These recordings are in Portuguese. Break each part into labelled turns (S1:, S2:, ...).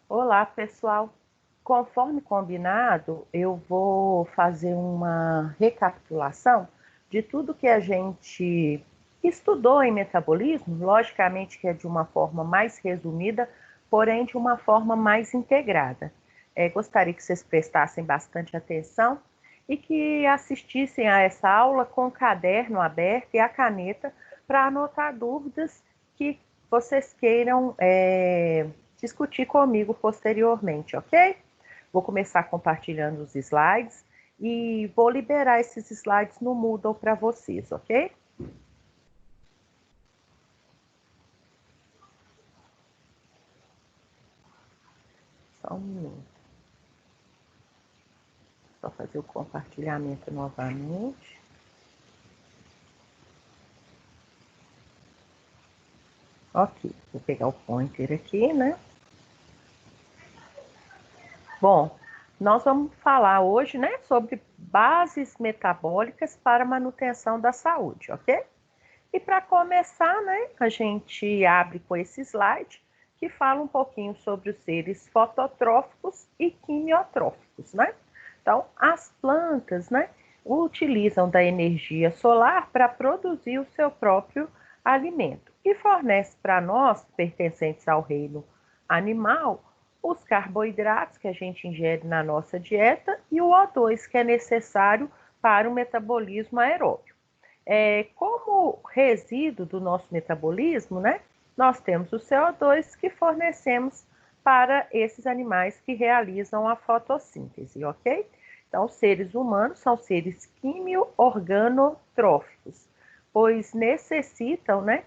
S1: Olá, pessoal. Conforme combinado, eu vou fazer uma recapitulação de tudo que a gente estudou em metabolismo, logicamente que é de uma forma mais resumida, porém de uma forma mais integrada. Gostaria que vocês prestassem bastante atenção e que assistissem a essa aula com o caderno aberto e a caneta para anotar dúvidas que vocês queiram discutir comigo posteriormente, ok? Vou começar compartilhando os slides e vou liberar esses slides no Moodle para vocês, ok? Só um minuto. Só fazer o compartilhamento novamente. Ok, vou pegar o pointer aqui, né? Bom, nós vamos falar hoje, né, sobre bases metabólicas para manutenção da saúde, ok? E para começar, né, a gente abre com esse slide que fala um pouquinho sobre os seres fototróficos e quimiotróficos, né? Então, as plantas, né, utilizam da energia solar para produzir o seu próprio alimento e fornece para nós, pertencentes ao reino animal, os carboidratos que a gente ingere na nossa dieta e o O2 que é necessário para o metabolismo aeróbio. Como resíduo do nosso metabolismo, né, nós temos o CO2 que fornecemos para esses animais que realizam a fotossíntese, ok? Então, os seres humanos são seres quimio-organotróficos, pois necessitam, né,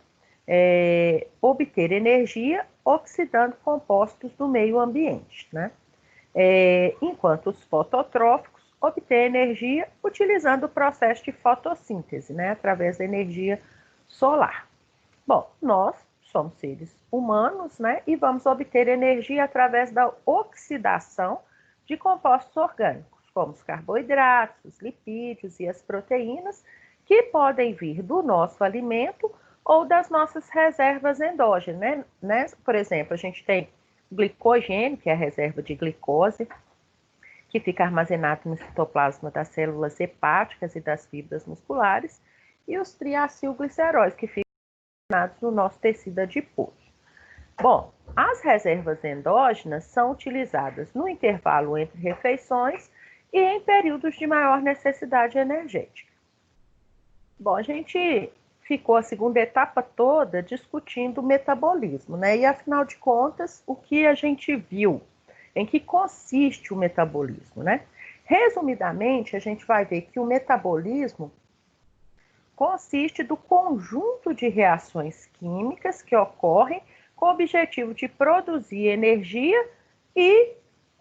S1: obter energia oxidando compostos do meio ambiente, né? Enquanto os fototróficos obtêm energia utilizando o processo de fotossíntese, né, através da energia solar. Bom, nós somos seres humanos, né, e vamos obter energia através da oxidação de compostos orgânicos, como os carboidratos, os lipídios e as proteínas, que podem vir do nosso alimento ou das nossas reservas endógenas, né? Por exemplo, a gente tem glicogênio, que é a reserva de glicose, que fica armazenado no citoplasma das células hepáticas e das fibras musculares, e os triacilgliceróis, que ficam armazenados no nosso tecido adiposo. Bom, as reservas endógenas são utilizadas no intervalo entre refeições e em períodos de maior necessidade energética. Bom, a gente ficou a segunda etapa toda discutindo o metabolismo, né? E afinal de contas, o que a gente viu? Em que consiste o metabolismo, né? Resumidamente, a gente vai ver que o metabolismo consiste do conjunto de reações químicas que ocorrem com o objetivo de produzir energia e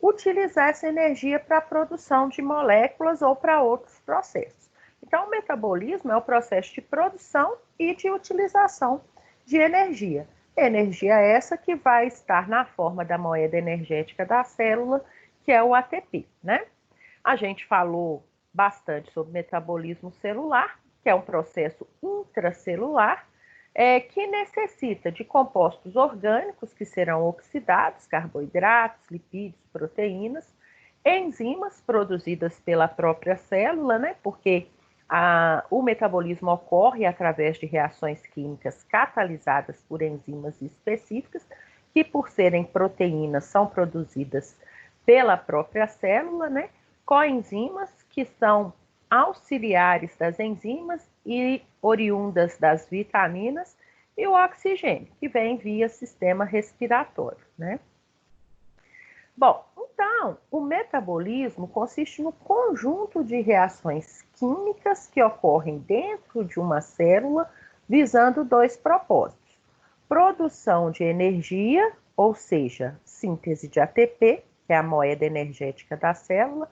S1: utilizar essa energia para a produção de moléculas ou para outros processos. Então, o metabolismo é o processo de produção e de utilização de energia. Energia essa que vai estar na forma da moeda energética da célula, que é o ATP, né? A gente falou bastante sobre metabolismo celular, que é um processo intracelular, que necessita de compostos orgânicos que serão oxidados, carboidratos, lipídios, proteínas, enzimas produzidas pela própria célula, né? Porque o metabolismo ocorre através de reações químicas catalisadas por enzimas específicas, que por serem proteínas são produzidas pela própria célula, né? Coenzimas, que são auxiliares das enzimas e oriundas das vitaminas, e o oxigênio, que vem via sistema respiratório, né? Bom, então, o metabolismo consiste no conjunto de reações químicas que ocorrem dentro de uma célula, visando dois propósitos: produção de energia, ou seja, síntese de ATP, que é a moeda energética da célula,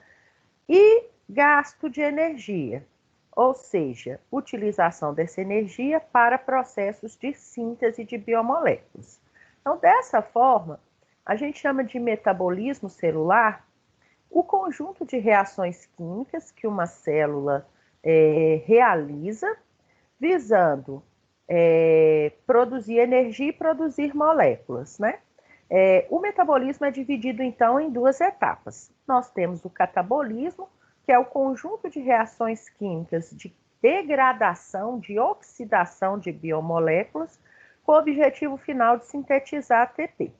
S1: e gasto de energia, ou seja, utilização dessa energia para processos de síntese de biomoléculas. Então, dessa forma, a gente chama de metabolismo celular o conjunto de reações químicas que uma célula realiza, visando produzir energia e produzir moléculas, né? O metabolismo é dividido, então, em duas etapas. Nós temos o catabolismo, que é o conjunto de reações químicas de degradação, de oxidação de biomoléculas, com o objetivo final de sintetizar ATP.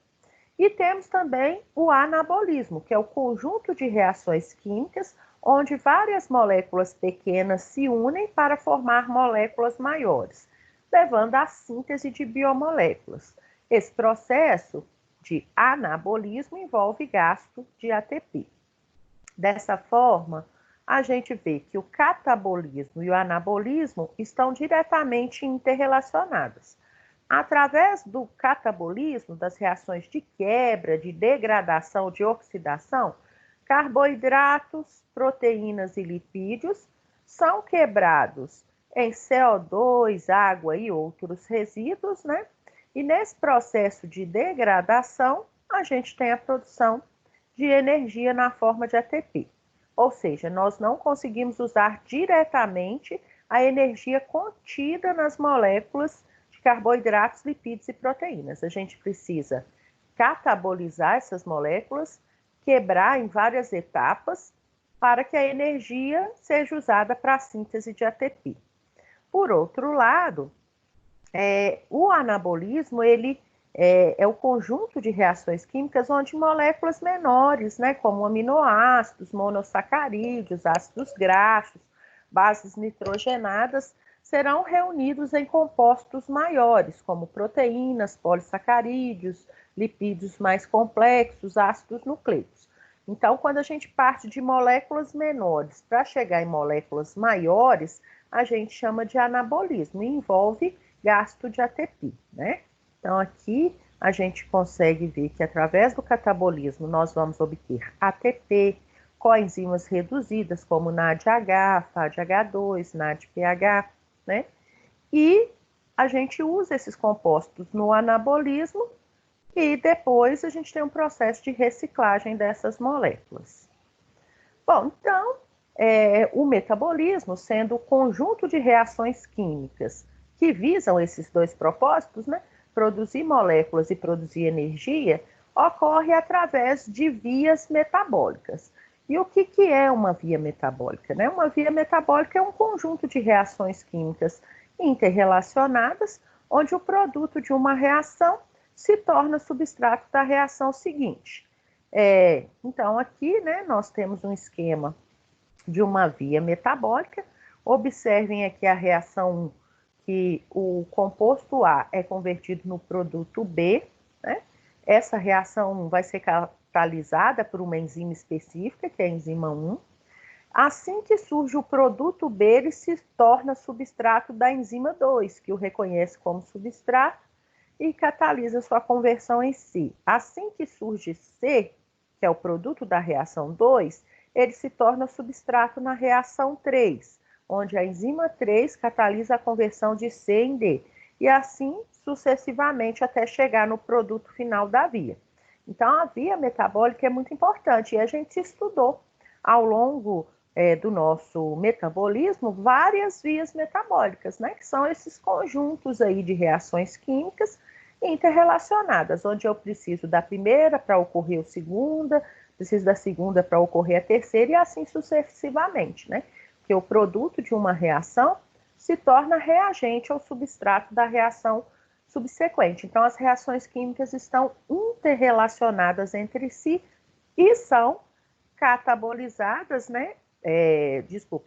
S1: E temos também o anabolismo, que é o conjunto de reações químicas onde várias moléculas pequenas se unem para formar moléculas maiores, levando à síntese de biomoléculas. Esse processo de anabolismo envolve gasto de ATP. Dessa forma, a gente vê que o catabolismo e o anabolismo estão diretamente interrelacionados. Através do catabolismo, das reações de quebra, de degradação, de oxidação, carboidratos, proteínas e lipídios são quebrados em CO2, água e outros resíduos, né? E nesse processo de degradação, a gente tem a produção de energia na forma de ATP. Ou seja, nós não conseguimos usar diretamente a energia contida nas moléculas de carboidratos, lipídios e proteínas. A gente precisa catabolizar essas moléculas, quebrar em várias etapas, para que a energia seja usada para a síntese de ATP. Por outro lado, o anabolismo, ele é o conjunto de reações químicas onde moléculas menores, né, como aminoácidos, monossacarídeos, ácidos graxos, bases nitrogenadas, serão reunidos em compostos maiores, como proteínas, polissacarídeos, lipídios mais complexos, ácidos nucleicos. Então, quando a gente parte de moléculas menores para chegar em moléculas maiores, a gente chama de anabolismo e envolve gasto de ATP, né? Então, aqui a gente consegue ver que através do catabolismo nós vamos obter ATP, coenzimas reduzidas como NADH, FADH2, NADPH, né? E a gente usa esses compostos no anabolismo e depois a gente tem um processo de reciclagem dessas moléculas. Bom, então, o metabolismo, sendo o conjunto de reações químicas que visam esses dois propósitos, né, produzir moléculas e produzir energia, ocorre através de vias metabólicas. E o que é uma via metabólica, né? Uma via metabólica é um conjunto de reações químicas interrelacionadas, onde o produto de uma reação se torna substrato da reação seguinte. Então, aqui, né, nós temos um esquema de uma via metabólica. Observem aqui a reação 1, que o composto A é convertido no produto B, né? Essa reação vai ser catalisada por uma enzima específica, que é a enzima 1. Assim que surge o produto B, ele se torna substrato da enzima 2, que o reconhece como substrato e catalisa sua conversão em C. Assim que surge C, que é o produto da reação 2, ele se torna substrato na reação 3, onde a enzima 3 catalisa a conversão de C em D, e assim sucessivamente até chegar no produto final da via. Então, a via metabólica é muito importante, e a gente estudou ao longo do nosso metabolismo várias vias metabólicas, né, que são esses conjuntos aí de reações químicas interrelacionadas, onde eu preciso da primeira para ocorrer a segunda, preciso da segunda para ocorrer a terceira e assim sucessivamente, né? Porque o produto de uma reação se torna reagente ou substrato da reação subsequente. Então, as reações químicas estão interrelacionadas entre si e são catabolizadas, né?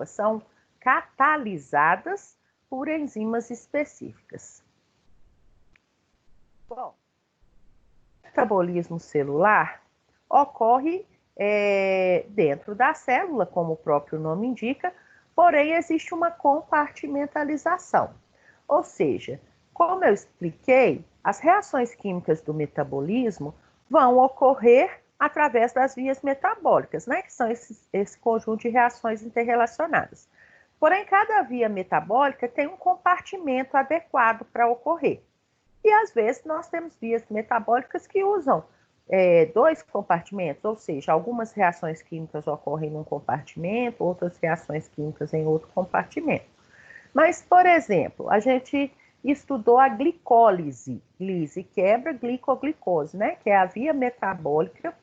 S1: São catalisadas por enzimas específicas. Bom, o metabolismo celular ocorre dentro da célula, como o próprio nome indica, porém existe uma compartimentalização. Ou seja, como eu expliquei, as reações químicas do metabolismo vão ocorrer através das vias metabólicas, né? Que são esse conjunto de reações interrelacionadas. Porém, cada via metabólica tem um compartimento adequado para ocorrer. E às vezes nós temos vias metabólicas que usam dois compartimentos, ou seja, algumas reações químicas ocorrem num compartimento, outras reações químicas em outro compartimento. Mas, por exemplo, a gente estudou a glicólise. Lise quebra, glicoglicose, né? Que é a via metabólica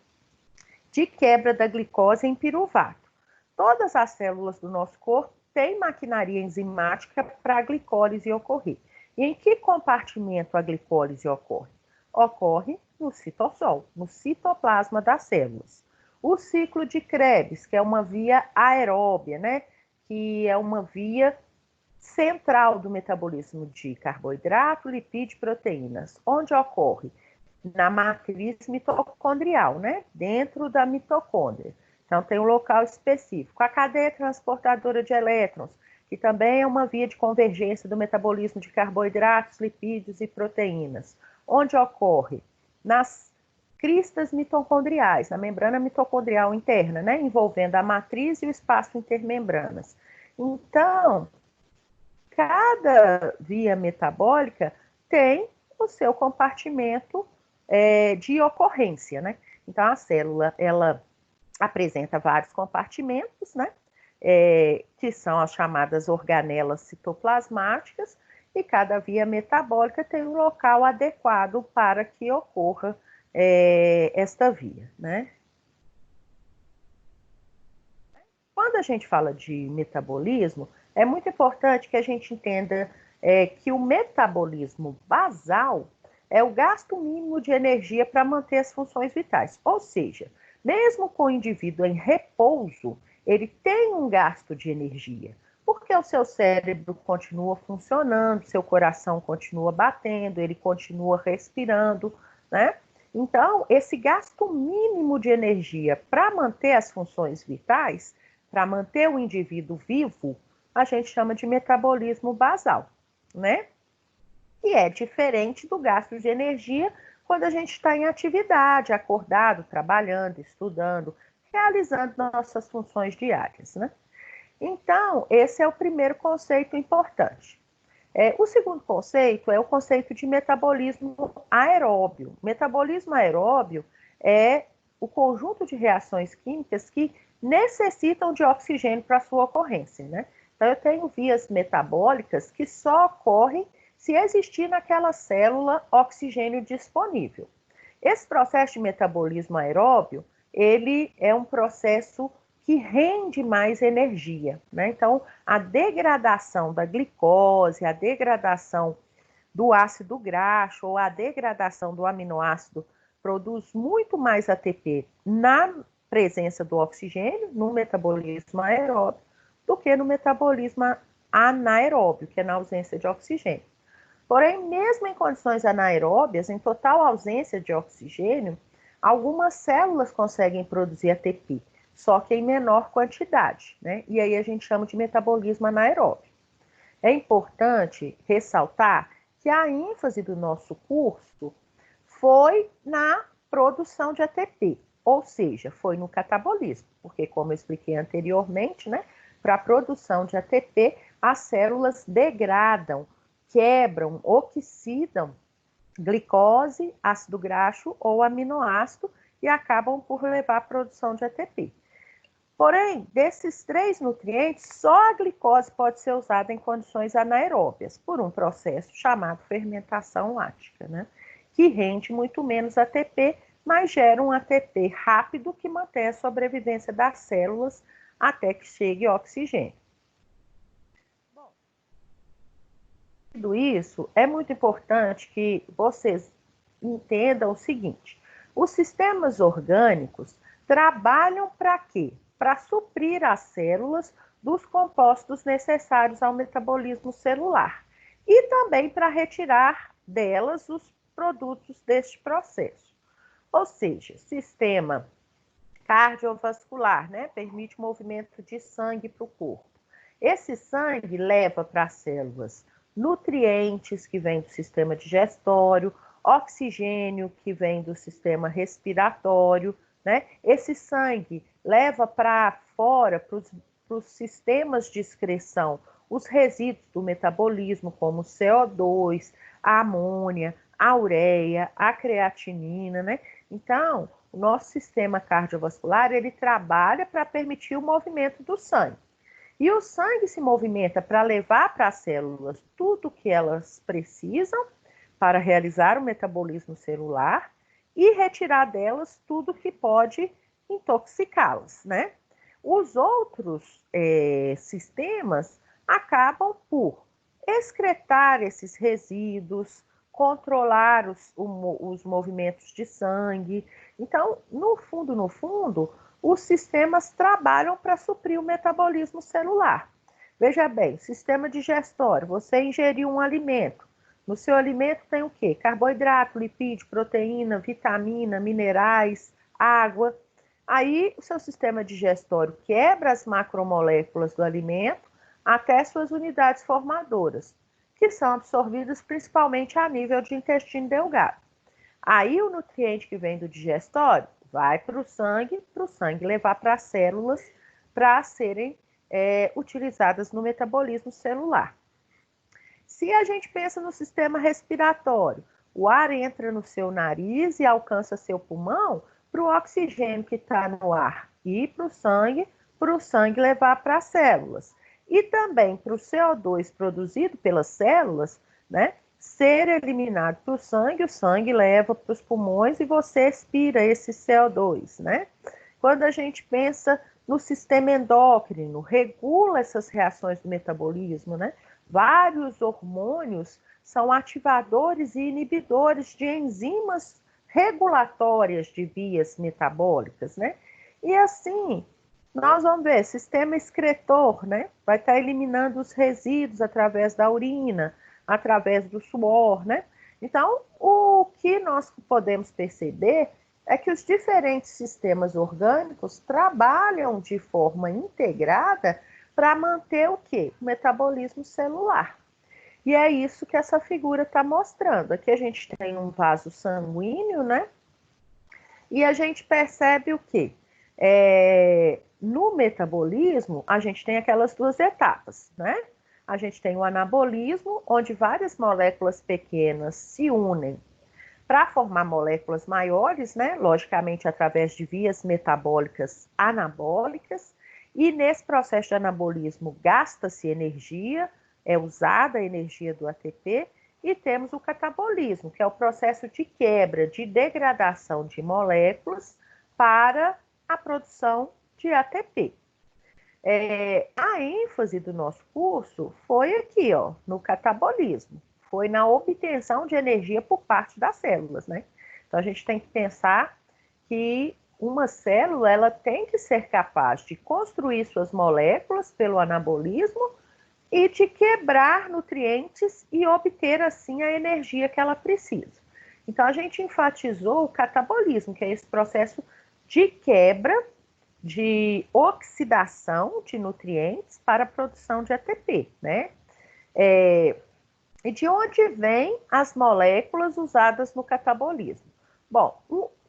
S1: de quebra da glicose em piruvato. Todas as células do nosso corpo têm maquinaria enzimática para a glicólise ocorrer. E em que compartimento a glicólise ocorre? Ocorre no citosol, no citoplasma das células. O ciclo de Krebs, que é uma via aeróbia, né? Que é uma via central do metabolismo de carboidrato, lipídio e proteínas, onde ocorre na matriz mitocondrial, né? Dentro da mitocôndria. Então, tem um local específico. A cadeia transportadora de elétrons, que também é uma via de convergência do metabolismo de carboidratos, lipídios e proteínas, onde ocorre nas cristas mitocondriais, na membrana mitocondrial interna, né? Envolvendo a matriz e o espaço intermembranas. Então, cada via metabólica tem o seu compartimento de ocorrência, né? Então, a célula, ela apresenta vários compartimentos, né? Que são as chamadas organelas citoplasmáticas, e cada via metabólica tem um local adequado para que ocorra esta via, né? Quando a gente fala de metabolismo, é muito importante que a gente entenda que o metabolismo basal é o gasto mínimo de energia para manter as funções vitais. Ou seja, mesmo com o indivíduo em repouso, ele tem um gasto de energia, porque o seu cérebro continua funcionando, seu coração continua batendo, ele continua respirando, né? Então, esse gasto mínimo de energia para manter as funções vitais, para manter o indivíduo vivo, a gente chama de metabolismo basal, né? E é diferente do gasto de energia quando a gente está em atividade, acordado, trabalhando, estudando, realizando nossas funções diárias, né? Então, esse é o primeiro conceito importante. O segundo conceito é o conceito de metabolismo aeróbio. Metabolismo aeróbio é o conjunto de reações químicas que necessitam de oxigênio para sua ocorrência, né? Então, eu tenho vias metabólicas que só ocorrem se existir naquela célula oxigênio disponível. Esse processo de metabolismo aeróbio, ele é um processo que rende mais energia, né? Então, a degradação da glicose, a degradação do ácido graxo ou a degradação do aminoácido produz muito mais ATP na presença do oxigênio, no metabolismo aeróbio, do que no metabolismo anaeróbio, que é na ausência de oxigênio. Porém, mesmo em condições anaeróbias, em total ausência de oxigênio, algumas células conseguem produzir ATP, só que em menor quantidade, né? E aí a gente chama de metabolismo anaeróbio. É importante ressaltar que a ênfase do nosso curso foi na produção de ATP, ou seja, foi no catabolismo, porque como eu expliquei anteriormente, né, para a produção de ATP, as células degradam, quebram, oxidam glicose, ácido graxo ou aminoácido e acabam por levar à produção de ATP. Porém, desses três nutrientes, só a glicose pode ser usada em condições anaeróbias, por um processo chamado fermentação lática, né? Que rende muito menos ATP, mas gera um ATP rápido que mantém a sobrevivência das células até que chegue oxigênio. Bom, tudo isso é muito importante que vocês entendam o seguinte: os sistemas orgânicos trabalham para quê? Para suprir as células dos compostos necessários ao metabolismo celular e também para retirar delas os produtos deste processo. Ou seja, sistema cardiovascular, né? Permite o movimento de sangue para o corpo. Esse sangue leva para as células nutrientes que vêm do sistema digestório, oxigênio que vem do sistema respiratório, né? Esse sangue leva para fora, para os sistemas de excreção, os resíduos do metabolismo, como o CO2, a amônia, a ureia, a creatinina, né? Então, o nosso sistema cardiovascular, ele trabalha para permitir o movimento do sangue. E o sangue se movimenta para levar para as células tudo o que elas precisam para realizar o metabolismo celular e retirar delas tudo que pode intoxicá-las, né? Os outros sistemas acabam por excretar esses resíduos, controlar os movimentos de sangue. Então, no fundo, os sistemas trabalham para suprir o metabolismo celular. Veja bem, sistema digestório, você ingeriu um alimento. No seu alimento tem o quê? Carboidrato, lipídio, proteína, vitamina, minerais, água. Aí o seu sistema digestório quebra as macromoléculas do alimento até suas unidades formadoras, que são absorvidas principalmente a nível de intestino delgado. Aí o nutriente que vem do digestório vai para o sangue levar para as células para serem utilizadas no metabolismo celular. Se a gente pensa no sistema respiratório, o ar entra no seu nariz e alcança seu pulmão para o oxigênio que está no ar ir para o sangue levar para as células. E também para o CO2 produzido pelas células, né, ser eliminado para o sangue leva para os pulmões e você expira esse CO2, né? Quando a gente pensa no sistema endócrino, regula essas reações do metabolismo, né? Vários hormônios são ativadores e inibidores de enzimas regulatórias de vias metabólicas, né? E assim, nós vamos ver, sistema excretor, né? Vai estar eliminando os resíduos através da urina, através do suor, né? Então, o que nós podemos perceber é que os diferentes sistemas orgânicos trabalham de forma integrada para manter o quê? O metabolismo celular. E é isso que essa figura está mostrando. Aqui a gente tem um vaso sanguíneo, né? E a gente percebe o quê? No metabolismo, a gente tem aquelas duas etapas, né? A gente tem o anabolismo, onde várias moléculas pequenas se unem para formar moléculas maiores, né? Logicamente, através de vias metabólicas anabólicas. E nesse processo de anabolismo, gasta-se energia, é usada a energia do ATP, e temos o catabolismo, que é o processo de quebra, de degradação de moléculas para a produção de ATP. A ênfase do nosso curso foi aqui, ó, no catabolismo, foi na obtenção de energia por parte das células, né? Então a gente tem que pensar que uma célula ela tem que ser capaz de construir suas moléculas pelo anabolismo e de quebrar nutrientes e obter assim a energia que ela precisa. Então a gente enfatizou o catabolismo, que é esse processo de quebra, de oxidação de nutrientes para a produção de ATP, né? E de onde vêm as moléculas usadas no catabolismo? Bom,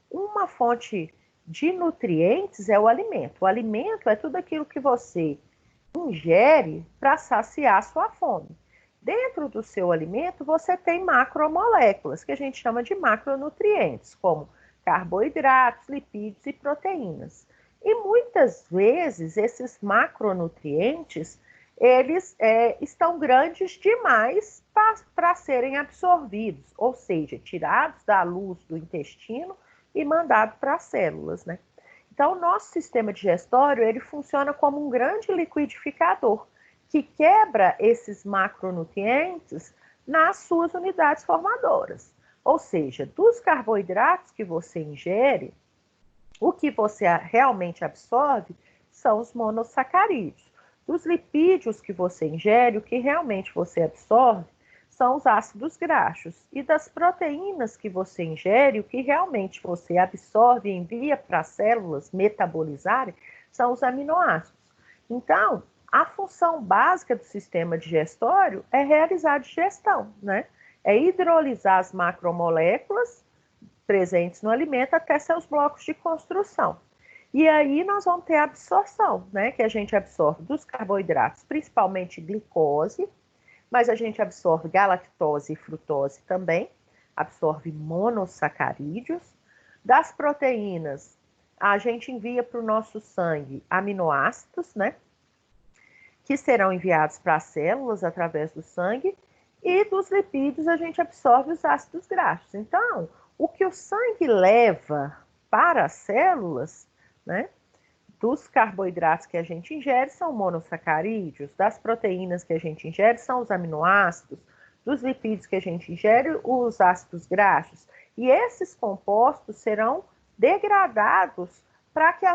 S1: uma fonte de nutrientes é o alimento. O alimento é tudo aquilo que você ingere para saciar sua fome. Dentro do seu alimento, você tem macromoléculas, que a gente chama de macronutrientes, como carboidratos, lipídios e proteínas. E muitas vezes esses macronutrientes, eles estão grandes demais para serem absorvidos, ou seja, tirados da luz do intestino e mandados para as células, né? Então, o nosso sistema digestório, ele funciona como um grande liquidificador, que quebra esses macronutrientes nas suas unidades formadoras. Ou seja, dos carboidratos que você ingere, o que você realmente absorve são os monossacarídeos. Dos lipídios que você ingere, o que realmente você absorve são os ácidos graxos. E das proteínas que você ingere, o que realmente você absorve e envia para as células metabolizarem são os aminoácidos. Então, a função básica do sistema digestório é realizar a digestão, né? É hidrolisar as macromoléculas presentes no alimento até seus blocos de construção. E aí nós vamos ter a absorção, né? Que a gente absorve dos carboidratos, principalmente glicose, mas a gente absorve galactose e frutose também, absorve monossacarídeos. Das proteínas, a gente envia para o nosso sangue aminoácidos, né? que serão enviados para as células através do sangue, e dos lipídios a gente absorve os ácidos graxos. Então, o que o sangue leva para as células, né, dos carboidratos que a gente ingere são monossacarídeos, das proteínas que a gente ingere são os aminoácidos, dos lipídios que a gente ingere, os ácidos graxos. E esses compostos serão degradados para que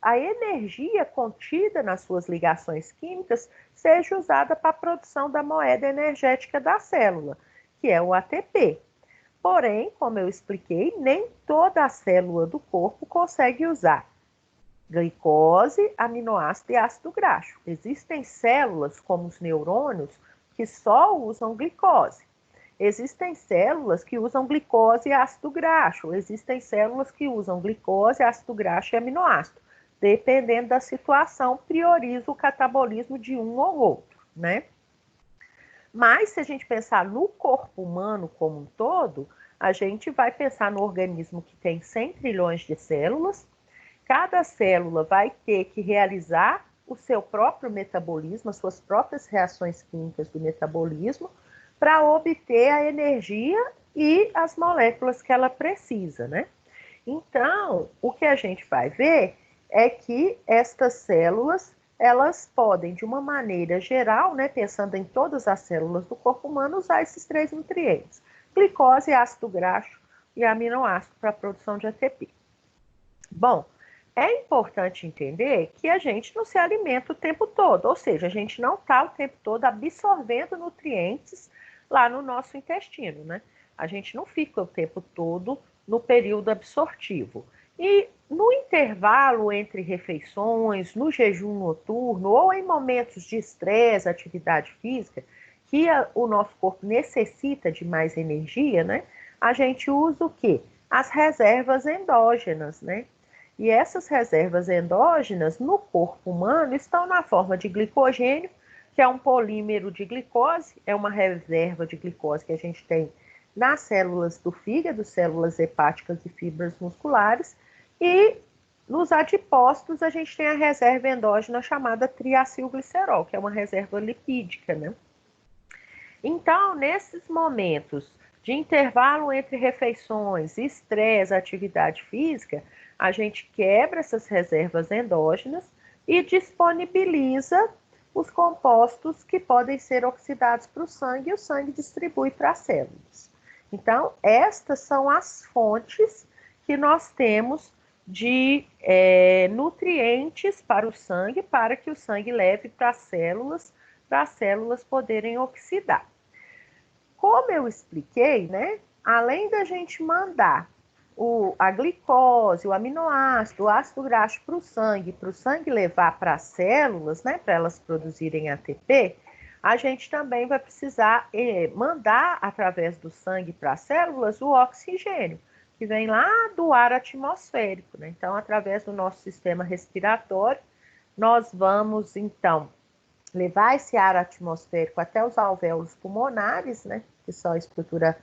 S1: a energia contida nas suas ligações químicas seja usada para a produção da moeda energética da célula, que é o ATP. Porém, como eu expliquei, nem toda a célula do corpo consegue usar glicose, aminoácido e ácido graxo. Existem células, como os neurônios, que só usam glicose. Existem células que usam glicose e ácido graxo. Existem células que usam glicose, ácido graxo e aminoácido. Dependendo da situação, prioriza o catabolismo de um ou outro, né? Mas se a gente pensar no corpo humano como um todo, a gente vai pensar no organismo que tem 100 trilhões de células. Cada célula vai ter que realizar o seu próprio metabolismo, as suas próprias reações químicas do metabolismo, para obter a energia e as moléculas que ela precisa, né? Então, o que a gente vai ver é que estas células, elas podem, de uma maneira geral, né, pensando em todas as células do corpo humano, usar esses 3 nutrientes: glicose, ácido graxo e aminoácido para a produção de ATP. Bom, é importante entender que a gente não se alimenta o tempo todo, ou seja, a gente não está o tempo todo absorvendo nutrientes lá no nosso intestino, né? A gente não fica o tempo todo no período absortivo. E no intervalo entre refeições, no jejum noturno ou em momentos de estresse, atividade física, que o nosso corpo necessita de mais energia, né? A gente usa o quê? As reservas endógenas, né? E essas reservas endógenas no corpo humano estão na forma de glicogênio, que é um polímero de glicose, é uma reserva de glicose que a gente tem nas células do fígado, células hepáticas e fibras musculares, e nos adipócitos a gente tem a reserva endógena chamada triacilglicerol, que é uma reserva lipídica, né? Então, nesses momentos de intervalo entre refeições, estresse, atividade física, a gente quebra essas reservas endógenas e disponibiliza os compostos que podem ser oxidados para o sangue e o sangue distribui para as células. Então, estas são as fontes que nós temos de nutrientes para o sangue, para que o sangue leve para as células poderem oxidar. Como eu expliquei, né, além da gente mandar a glicose, o aminoácido, o ácido graxo para o sangue levar para as células, né, para elas produzirem ATP, a gente também vai precisar mandar através do sangue para as células o oxigênio, que vem lá do ar atmosférico, né? Então, através do nosso sistema respiratório, nós vamos, então, levar esse ar atmosférico até os alvéolos pulmonares, né, que são a estrutura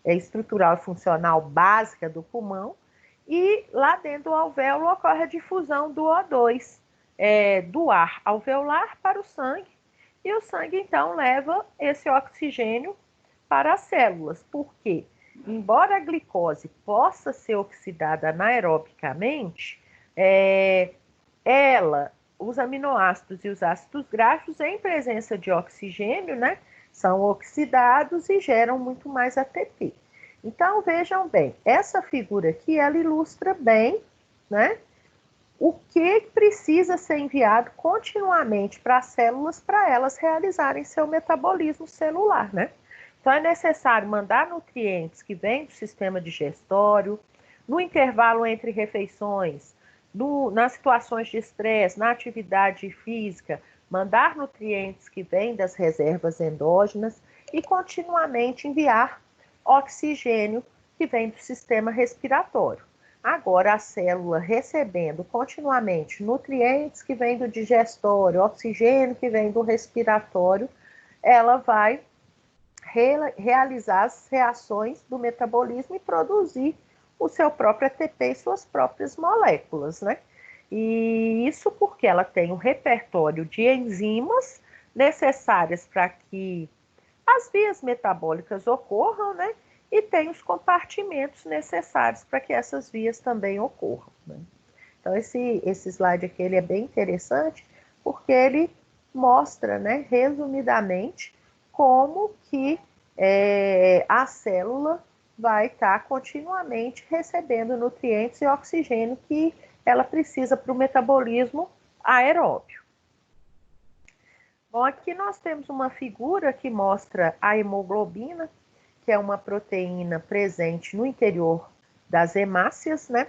S1: estrutural e funcional básica do pulmão, e lá dentro do alvéolo ocorre a difusão do O2, do ar alveolar para o sangue, e o sangue então leva esse oxigênio para as células, porque embora a glicose possa ser oxidada anaerobicamente, os aminoácidos e os ácidos graxos, em presença de oxigênio, né, são oxidados e geram muito mais ATP. Então, vejam bem, essa figura aqui, ela ilustra bem, né, o que precisa ser enviado continuamente para as células para elas realizarem seu metabolismo celular, né? Então, é necessário mandar nutrientes que vêm do sistema digestório, no intervalo entre refeições, nas situações de estresse, na atividade física, mandar nutrientes que vêm das reservas endógenas e continuamente enviar oxigênio que vem do sistema respiratório. Agora, a célula recebendo continuamente nutrientes que vêm do digestório, oxigênio que vem do respiratório, ela vai realizar as reações do metabolismo e produzir o seu próprio ATP e suas próprias moléculas, né? E isso porque ela tem um repertório de enzimas necessárias para que as vias metabólicas ocorram, né? E tem os compartimentos necessários para que essas vias também ocorram, né? Então, esse slide aqui ele é bem interessante, porque ele mostra, né, resumidamente, como que a célula vai estar continuamente recebendo nutrientes e oxigênio que ela precisa para o metabolismo aeróbio. Bom, aqui nós temos uma figura que mostra a hemoglobina, que é uma proteína presente no interior das hemácias, né?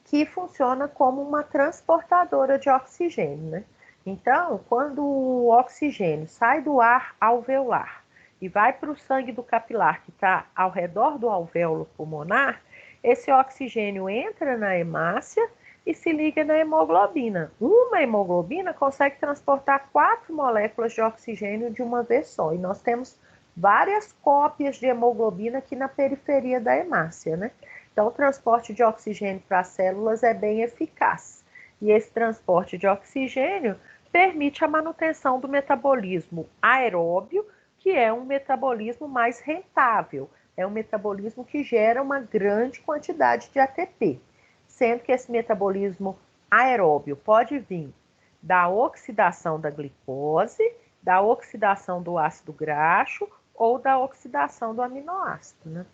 S1: Que funciona como uma transportadora de oxigênio, né? Então, quando o oxigênio sai do ar alveolar e vai para o sangue do capilar que está ao redor do alvéolo pulmonar, esse oxigênio entra na hemácia e se liga na hemoglobina. Uma hemoglobina consegue transportar 4 moléculas de oxigênio de uma vez só. E nós temos várias cópias de hemoglobina aqui na periferia da hemácia, né? Então, o transporte de oxigênio para as células é bem eficaz. E esse transporte de oxigênio permite a manutenção do metabolismo aeróbio, que é um metabolismo mais rentável. É um metabolismo que gera uma grande quantidade de ATP, sendo que esse metabolismo aeróbio pode vir da oxidação da glicose, da oxidação do ácido graxo ou da oxidação do aminoácido, né?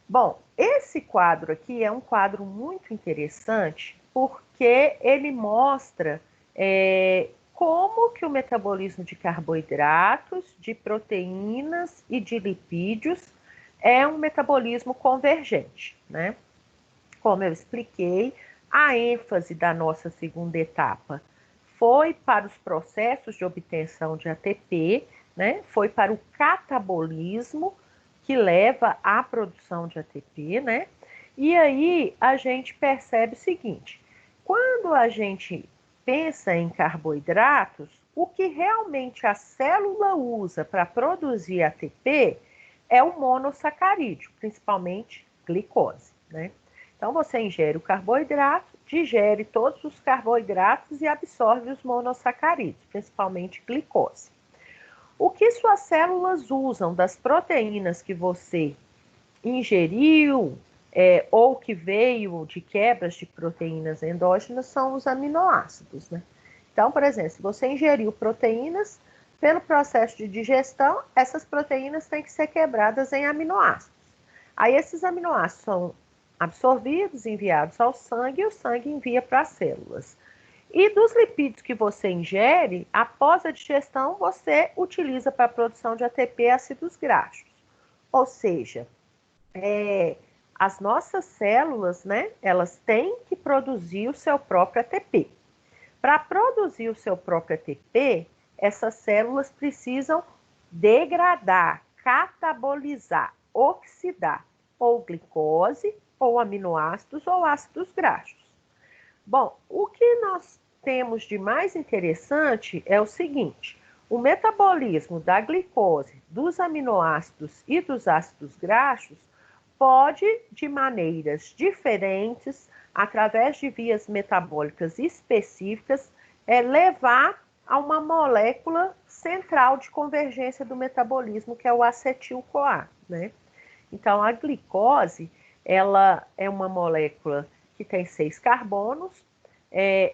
S1: Bom, esse quadro aqui é um quadro muito interessante porque ele mostra como que o metabolismo de carboidratos, de proteínas e de lipídios é um metabolismo convergente, né? Como eu expliquei, a ênfase da nossa segunda etapa foi para os processos de obtenção de ATP, né? Foi para o catabolismo, que leva à produção de ATP, né? E aí a gente percebe o seguinte: quando a gente pensa em carboidratos, o que realmente a célula usa para produzir ATP é o monossacarídeo, principalmente glicose, né? Então você ingere o carboidrato, digere todos os carboidratos e absorve os monossacarídeos, principalmente glicose. O que suas células usam das proteínas que você ingeriu ou que veio de quebras de proteínas endógenas são os aminoácidos, né? Então, por exemplo, se você ingeriu proteínas, pelo processo de digestão, essas proteínas têm que ser quebradas em aminoácidos. Aí esses aminoácidos são absorvidos, enviados ao sangue e o sangue envia para as células. E dos lipídios que você ingere, após a digestão, você utiliza para a produção de ATP ácidos graxos. Ou seja, as nossas células, né, elas têm que produzir o seu próprio ATP. Para produzir o seu próprio ATP, essas células precisam degradar, catabolizar, oxidar ou glicose, ou aminoácidos, ou ácidos graxos. Bom, o que nós temos de mais interessante é o seguinte: o metabolismo da glicose, dos aminoácidos e dos ácidos graxos pode, de maneiras diferentes, através de vias metabólicas específicas, levar a uma molécula central de convergência do metabolismo, que é o acetil-CoA, né? Então, a glicose, ela é uma molécula que tem 6 carbonos.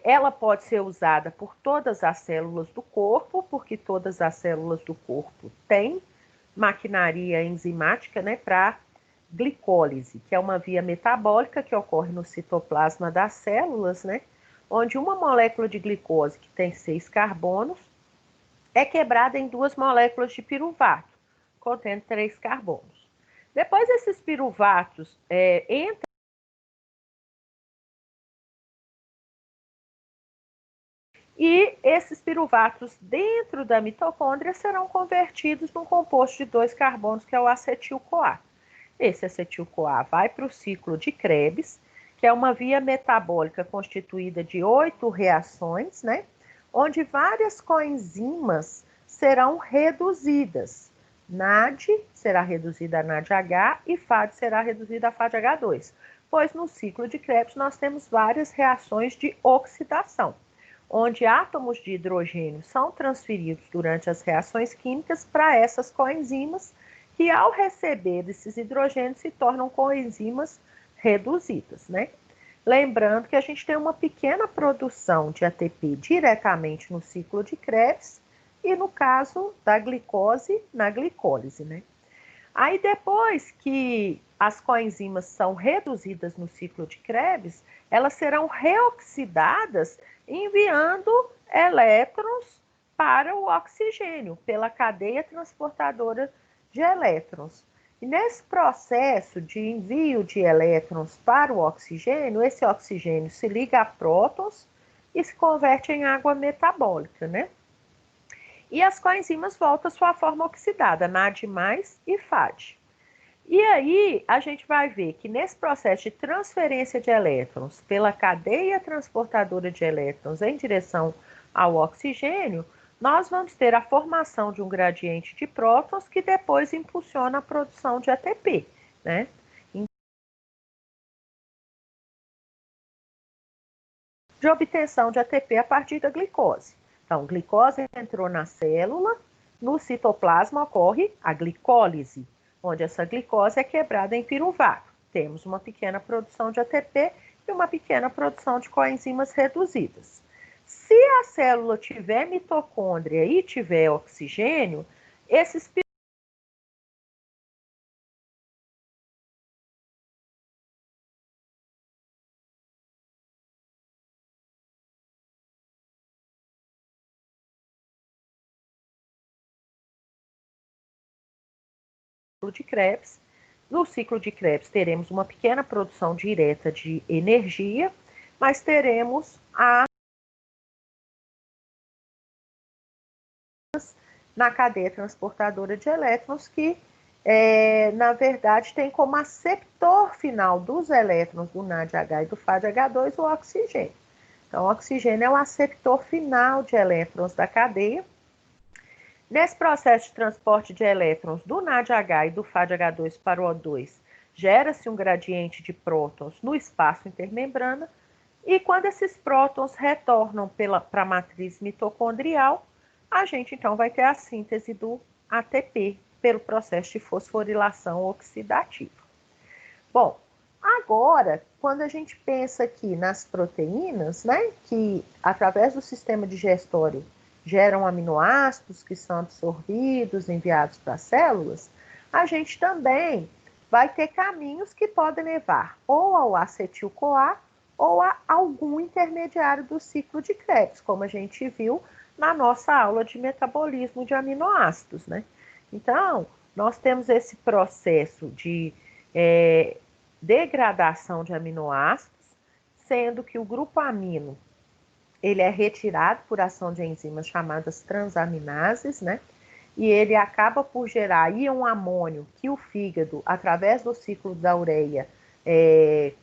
S1: Ela pode ser usada por todas as células do corpo, porque todas as células do corpo têm maquinaria enzimática, né, para glicólise, que é uma via metabólica que ocorre no citoplasma das células, né, onde uma molécula de glicose que tem 6 carbonos é quebrada em 2 moléculas de piruvato, contendo 3 carbonos. Depois esses piruvatos entram e esses piruvatos dentro da mitocôndria serão convertidos num composto de 2 carbonos, que é o acetil-CoA. Esse acetil-CoA vai para o ciclo de Krebs, que é uma via metabólica constituída de 8 reações, né? Onde várias coenzimas serão reduzidas. NAD será reduzida a NADH e FAD será reduzida a FADH2. pois no ciclo de Krebs nós temos várias reações de oxidação, onde átomos de hidrogênio são transferidos durante as reações químicas para essas coenzimas, que ao receber esses hidrogênios se tornam coenzimas reduzidas, né? Lembrando que a gente tem uma pequena produção de ATP diretamente no ciclo de Krebs e no caso da glicose, na glicólise, né? Aí depois que as coenzimas são reduzidas no ciclo de Krebs, elas serão reoxidadas enviando elétrons para o oxigênio pela cadeia transportadora de elétrons. E nesse processo de envio de elétrons para o oxigênio, esse oxigênio se liga a prótons e se converte em água metabólica, né? E as coenzimas voltam à sua forma oxidada, NAD+ e FAD. E aí, a gente vai ver que nesse processo de transferência de elétrons pela cadeia transportadora de elétrons em direção ao oxigênio, nós vamos ter a formação de um gradiente de prótons que depois impulsiona a produção de ATP, né? De obtenção de ATP a partir da glicose. Então, glicose entrou na célula, no citoplasma ocorre a glicólise, onde essa glicose é quebrada em piruvato. Temos uma pequena produção de ATP e uma pequena produção de coenzimas reduzidas. Se a célula tiver mitocôndria e tiver oxigênio, esses de Krebs. No ciclo de Krebs teremos uma pequena produção direta de energia, mas teremos na cadeia transportadora de elétrons que, na verdade, tem como aceptor final dos elétrons do NADH e do FADH2 o oxigênio. Então, o oxigênio é o aceptor final de elétrons da cadeia. Nesse processo de transporte de elétrons do NADH e do FADH2 para o O2, gera-se um gradiente de prótons no espaço intermembrana, e quando esses prótons retornam para a matriz mitocondrial, a gente então vai ter a síntese do ATP pelo processo de fosforilação oxidativa. Bom, agora, quando a gente pensa aqui nas proteínas, né, que através do sistema digestório geram aminoácidos que são absorvidos, enviados para as células, a gente também vai ter caminhos que podem levar ou ao acetil-CoA ou a algum intermediário do ciclo de Krebs, como a gente viu na nossa aula de metabolismo de aminoácidos, né? Então, nós temos esse processo de degradação de aminoácidos, sendo que o grupo amino ele é retirado por ação de enzimas chamadas transaminases, né? E ele acaba por gerar íon amônio que o fígado, através do ciclo da ureia,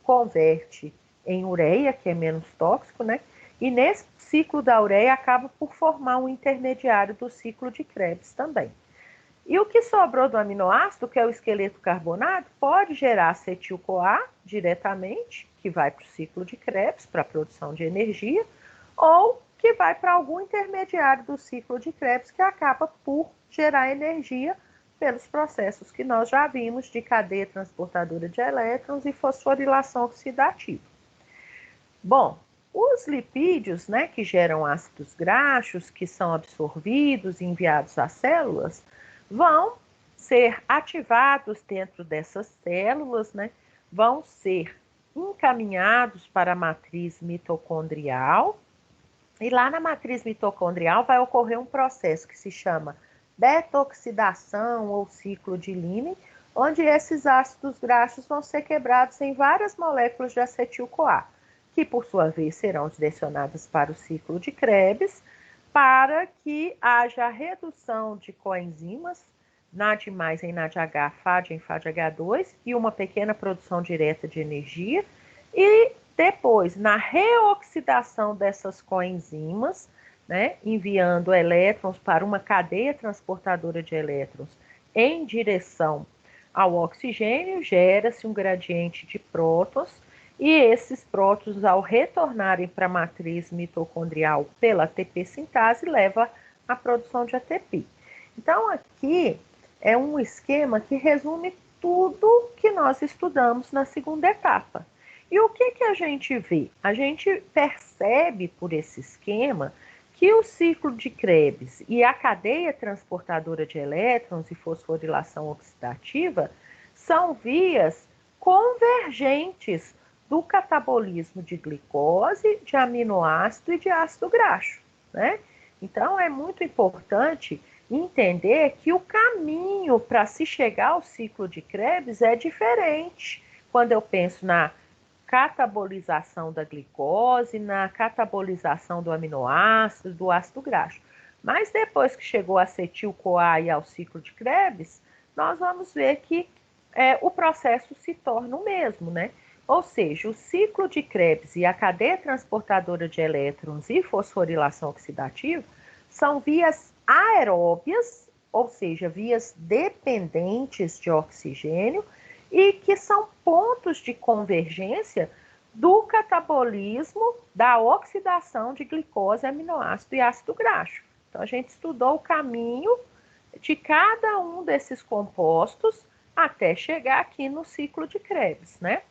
S1: converte em ureia, que é menos tóxico, né? E nesse ciclo da ureia acaba por formar um intermediário do ciclo de Krebs também. E o que sobrou do aminoácido, que é o esqueleto carbonato, pode gerar acetil-CoA diretamente, que vai para o ciclo de Krebs, para a produção de energia, ou que vai para algum intermediário do ciclo de Krebs, que acaba por gerar energia pelos processos que nós já vimos de cadeia transportadora de elétrons e fosforilação oxidativa. Bom, os lipídios, né, que geram ácidos graxos, que são absorvidos e enviados às células, vão ser ativados dentro dessas células, né, vão ser encaminhados para a matriz mitocondrial, e lá na matriz mitocondrial vai ocorrer um processo que se chama beta-oxidação ou ciclo de Lime, onde esses ácidos graxos vão ser quebrados em várias moléculas de acetil-CoA, que por sua vez serão direcionadas para o ciclo de Krebs, para que haja redução de coenzimas, NAD+ em NADH, FAD em FADH2, e uma pequena produção direta de energia, e depois, na reoxidação dessas coenzimas, né, enviando elétrons para uma cadeia transportadora de elétrons em direção ao oxigênio, gera-se um gradiente de prótons, e esses prótons, ao retornarem para a matriz mitocondrial pela ATP sintase, leva à produção de ATP. Então, aqui é um esquema que resume tudo que nós estudamos na segunda etapa. E o que a gente vê? A gente percebe por esse esquema que o ciclo de Krebs e a cadeia transportadora de elétrons e fosforilação oxidativa são vias convergentes do catabolismo de glicose, de aminoácido e de ácido graxo, né? Então, é muito importante entender que o caminho para se chegar ao ciclo de Krebs é diferente quando eu penso na catabolização da glicose, na catabolização do aminoácido, do ácido graxo. Mas depois que chegou a acetil-CoA e ao ciclo de Krebs, nós vamos ver que o processo se torna o mesmo, né? Ou seja, o ciclo de Krebs e a cadeia transportadora de elétrons e fosforilação oxidativa são vias aeróbias, ou seja, vias dependentes de oxigênio, e que são pontos de convergência do catabolismo da oxidação de glicose, aminoácido e ácido graxo. Então, a gente estudou o caminho de cada um desses compostos até chegar aqui no ciclo de Krebs, né?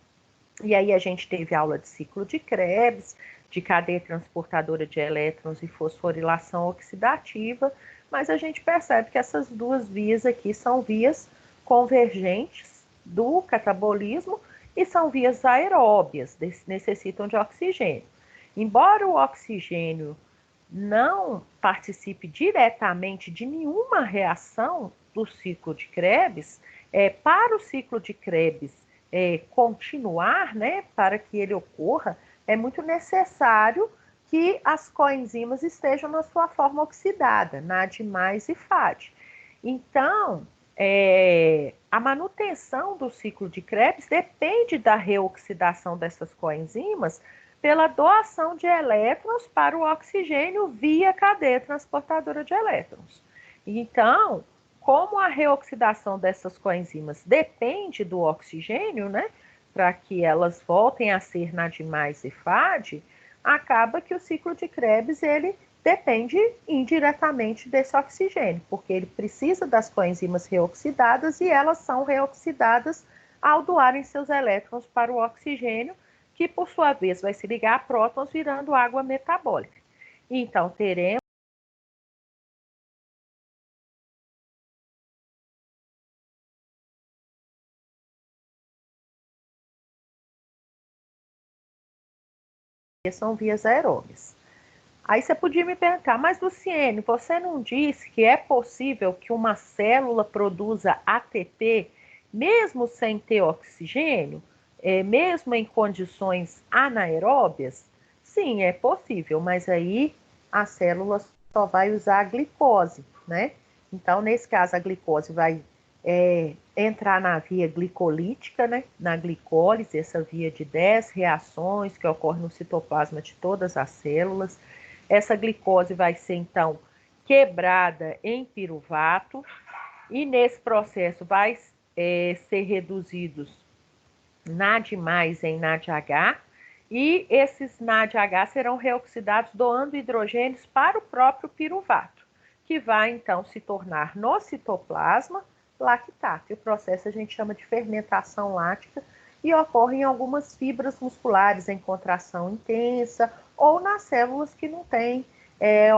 S1: E aí a gente teve aula de ciclo de Krebs, de cadeia transportadora de elétrons e fosforilação oxidativa, mas a gente percebe que essas duas vias aqui são vias convergentes do catabolismo e são vias aeróbias, necessitam de oxigênio. Embora o oxigênio não participe diretamente de nenhuma reação do ciclo de Krebs, para o ciclo de Krebs continuar, né, para que ele ocorra, é muito necessário que as coenzimas estejam na sua forma oxidada, NAD+, e FAD. Então, a manutenção do ciclo de Krebs depende da reoxidação dessas coenzimas pela doação de elétrons para o oxigênio via cadeia transportadora de elétrons. Então, como a reoxidação dessas coenzimas depende do oxigênio, né, para que elas voltem a ser NAD+, e FAD, acaba que o ciclo de Krebs, ele depende indiretamente desse oxigênio, porque ele precisa das coenzimas reoxidadas e elas são reoxidadas ao doarem seus elétrons para o oxigênio, que por sua vez vai se ligar a prótons virando água metabólica. Então, teremos são vias aeróbias. Aí você podia me perguntar, mas Luciene, você não disse que é possível que uma célula produza ATP mesmo sem ter oxigênio, mesmo em condições anaeróbias? Sim, é possível, mas aí a célula só vai usar a glicose, né? Então, nesse caso, a glicose vai entrar na via glicolítica, né? Na glicólise, essa via de 10 reações que ocorre no citoplasma de todas as células. Essa glicose vai ser, então, quebrada em piruvato e nesse processo vai ser reduzidos NAD+ em NADH e esses NADH serão reoxidados doando hidrogênios para o próprio piruvato, que vai, então, se tornar no citoplasma lactato. E o processo a gente chama de fermentação lática e ocorre em algumas fibras musculares em contração intensa ou nas células que não têm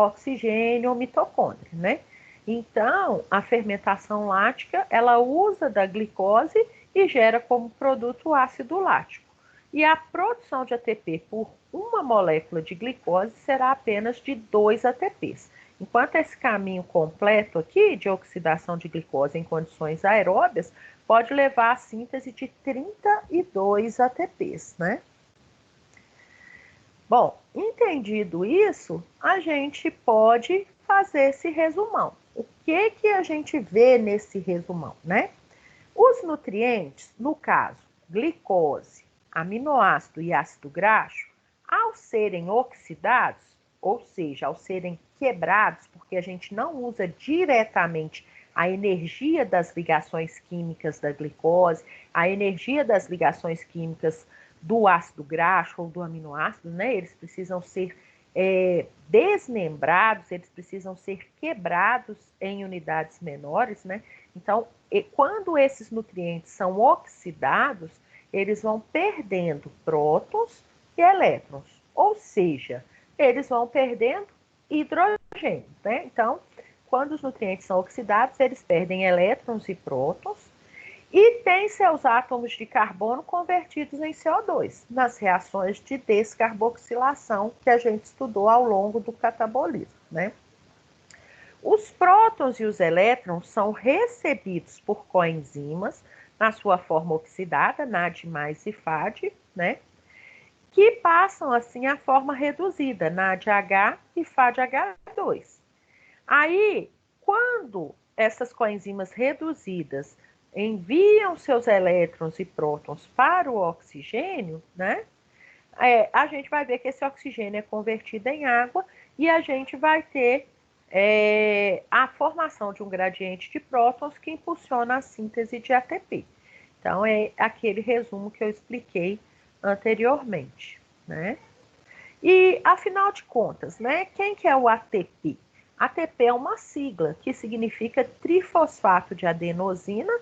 S1: oxigênio ou mitocôndria, né? Então, a fermentação lática, ela usa da glicose e gera como produto o ácido lático. E a produção de ATP por uma molécula de glicose será apenas de 2 ATPs. Enquanto esse caminho completo aqui de oxidação de glicose em condições aeróbias pode levar à síntese de 32 ATPs, né? Bom, entendido isso, a gente pode fazer esse resumão. O que a gente vê nesse resumão, né? Os nutrientes, no caso, glicose, aminoácido e ácido graxo, ao serem oxidados, ou seja, ao serem quebrados, porque a gente não usa diretamente a energia das ligações químicas da glicose, a energia das ligações químicas do ácido graxo ou do aminoácido, né? Eles precisam ser desmembrados, eles precisam ser quebrados em unidades menores, né? Então, quando esses nutrientes são oxidados, eles vão perdendo prótons e elétrons, ou seja, eles vão perdendo hidrogênio, né? Então, quando os nutrientes são oxidados, eles perdem elétrons e prótons e têm seus átomos de carbono convertidos em CO2 nas reações de descarboxilação que a gente estudou ao longo do catabolismo, né? Os prótons e os elétrons são recebidos por coenzimas na sua forma oxidada, NAD+, e FAD, né? Que passam assim à forma reduzida, NADH e FADH2. Aí, quando essas coenzimas reduzidas enviam seus elétrons e prótons para o oxigênio, né? A gente vai ver que esse oxigênio é convertido em água e a gente vai ter a formação de um gradiente de prótons que impulsiona a síntese de ATP. Então, é aquele resumo que eu expliquei anteriormente, né? E, afinal de contas, né, quem que é o ATP? ATP é uma sigla que significa trifosfato de adenosina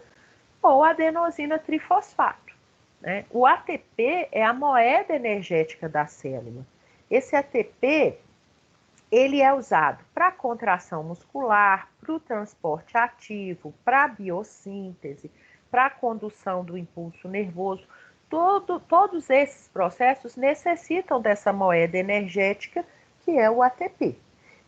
S1: ou adenosina trifosfato, né? O ATP é a moeda energética da célula. Esse ATP, ele é usado para contração muscular, para o transporte ativo, para a biossíntese, para a condução do impulso nervoso. Todos esses processos necessitam dessa moeda energética que é o ATP.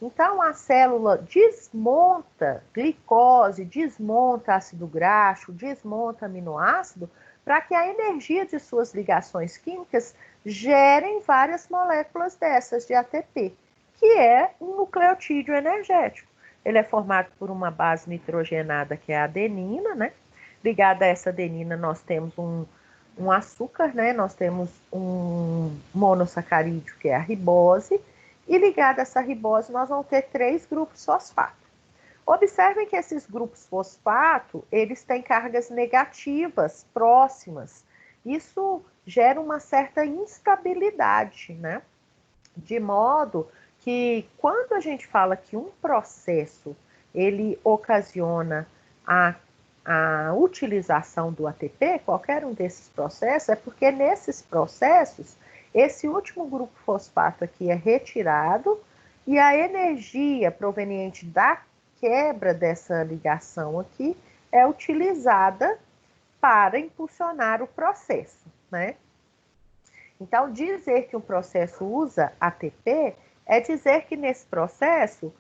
S1: Então, a célula desmonta glicose, desmonta ácido graxo, desmonta aminoácido, para que a energia de suas ligações químicas gerem várias moléculas dessas de ATP, que é um nucleotídeo energético. Ele é formado por uma base nitrogenada, que é a adenina, né? Ligada a essa adenina, nós temos um açúcar, né? Nós temos um monossacarídeo, que é a ribose, e ligado a essa ribose, nós vamos ter 3 grupos fosfato. Observem que esses grupos fosfato, eles têm cargas negativas próximas. Isso gera uma certa instabilidade, né? De modo que quando a gente fala que um processo, ele ocasiona a utilização do ATP, qualquer um desses processos, é porque nesses processos, esse último grupo fosfato aqui é retirado e a energia proveniente da quebra dessa ligação aqui é utilizada para impulsionar o processo, né? Então, dizer que um processo usa ATP é dizer que nesse processo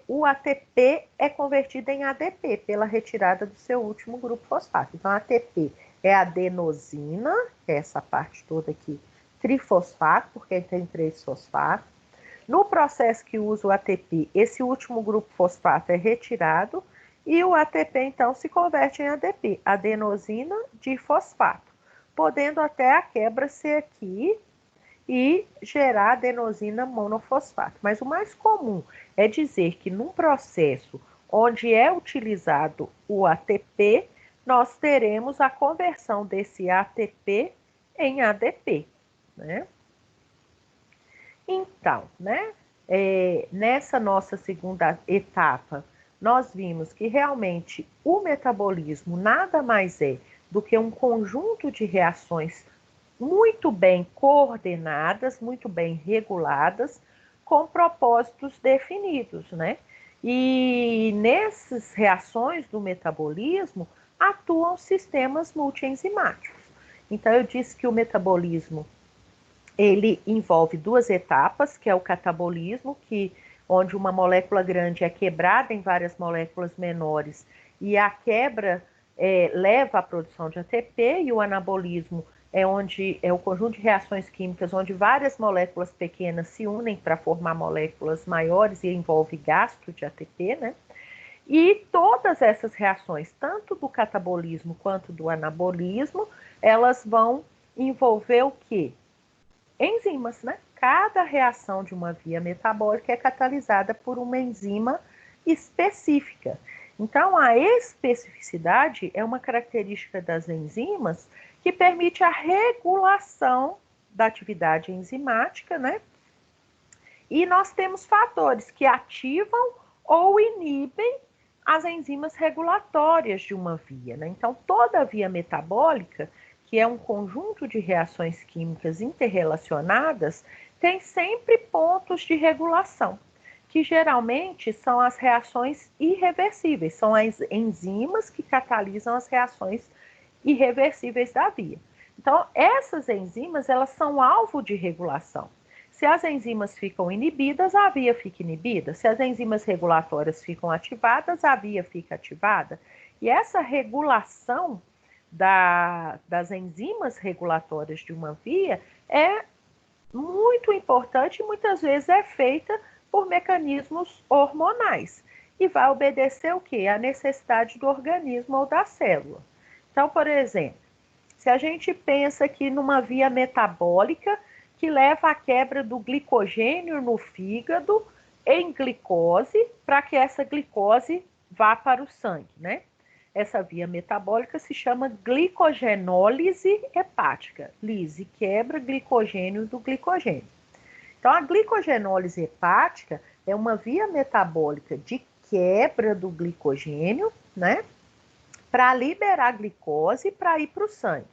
S1: o ATP é convertido em ADP pela retirada do seu último grupo fosfato. Então, ATP é adenosina, que é essa parte toda aqui, trifosfato, porque tem 3 fosfatos. No processo que usa o ATP, esse último grupo fosfato é retirado e o ATP, então, se converte em ADP, adenosina difosfato, podendo até a quebra ser aqui e gerar adenosina monofosfato. Mas o mais comum é dizer que num processo onde é utilizado o ATP, nós teremos a conversão desse ATP em ADP, né? Então, né, nessa nossa segunda etapa, nós vimos que realmente o metabolismo nada mais é do que um conjunto de reações muito bem coordenadas, muito bem reguladas, com propósitos definidos, né? E nessas reações do metabolismo atuam sistemas multienzimáticos. Então, eu disse que o metabolismo ele envolve 2 etapas, que é o catabolismo, onde uma molécula grande é quebrada em várias moléculas menores e a quebra leva à produção de ATP, e o anabolismo onde é o conjunto de reações químicas onde várias moléculas pequenas se unem para formar moléculas maiores e envolve gasto de ATP, né? E todas essas reações, tanto do catabolismo quanto do anabolismo, elas vão envolver o quê? Enzimas, né? Cada reação de uma via metabólica é catalisada por uma enzima específica. Então, a especificidade é uma característica das enzimas que permite a regulação da atividade enzimática, né? E nós temos fatores que ativam ou inibem as enzimas regulatórias de uma via, né? Então, toda via metabólica, que é um conjunto de reações químicas interrelacionadas, tem sempre pontos de regulação, que geralmente são as reações irreversíveis, são as enzimas que catalisam as reações irreversíveis da via. Então, essas enzimas, elas são alvo de regulação. Se as enzimas ficam inibidas, a via fica inibida. Se as enzimas regulatórias ficam ativadas, a via fica ativada. E essa regulação das enzimas regulatórias de uma via é muito importante e muitas vezes é feita por mecanismos hormonais. E vai obedecer o quê? A necessidade do organismo ou da célula. Então, por exemplo, se a gente pensa aqui numa via metabólica que leva à quebra do glicogênio no fígado em glicose, para que essa glicose vá para o sangue, né? Essa via metabólica se chama glicogenólise hepática. Lise, quebra glicogênio do glicogênio. Então, a glicogenólise hepática é uma via metabólica de quebra do glicogênio, né? Para liberar glicose para ir para o sangue.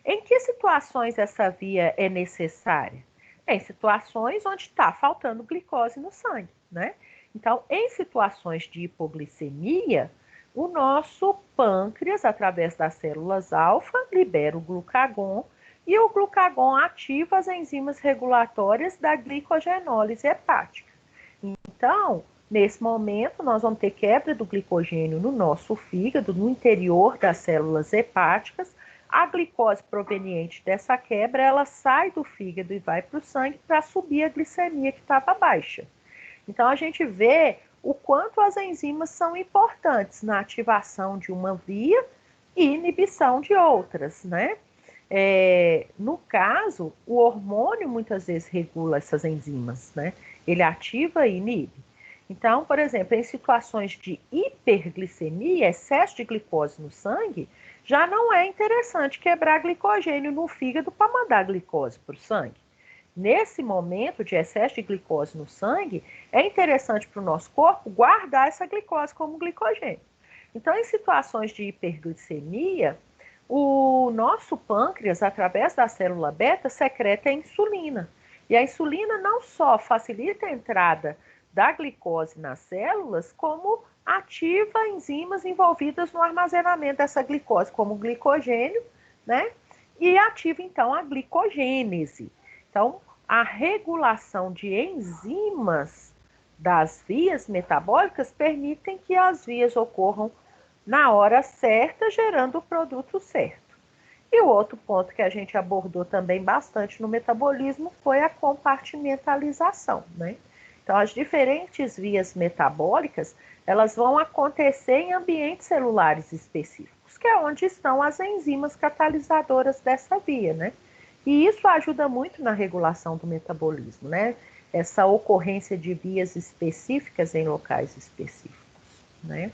S1: Em que situações essa via é necessária? Em situações onde está faltando glicose no sangue, né? Então, em situações de hipoglicemia, o nosso pâncreas, através das células alfa, libera o glucagon e o glucagon ativa as enzimas regulatórias da glicogenólise hepática. Então, nesse momento, nós vamos ter quebra do glicogênio no nosso fígado, no interior das células hepáticas. A glicose proveniente dessa quebra, ela sai do fígado e vai para o sangue para subir a glicemia que estava baixa. Então, a gente vê o quanto as enzimas são importantes na ativação de uma via e inibição de outras, né? No caso, o hormônio muitas vezes regula essas enzimas, né? Ele ativa e inibe. Então, por exemplo, em situações de hiperglicemia, excesso de glicose no sangue, já não é interessante quebrar glicogênio no fígado para mandar glicose para o sangue. Nesse momento de excesso de glicose no sangue, é interessante para o nosso corpo guardar essa glicose como glicogênio. Então, em situações de hiperglicemia, o nosso pâncreas, através da célula beta, secreta a insulina. E a insulina não só facilita a entrada da glicose nas células, como ativa enzimas envolvidas no armazenamento dessa glicose, como o glicogênio, né? E ativa, então, a glicogênese. Então, a regulação de enzimas das vias metabólicas permitem que as vias ocorram na hora certa, gerando o produto certo. E o outro ponto que a gente abordou também bastante no metabolismo foi a compartimentalização, né? Então, as diferentes vias metabólicas, elas vão acontecer em ambientes celulares específicos, que é onde estão as enzimas catalisadoras dessa via, né? E isso ajuda muito na regulação do metabolismo, né? Essa ocorrência de vias específicas em locais específicos, né?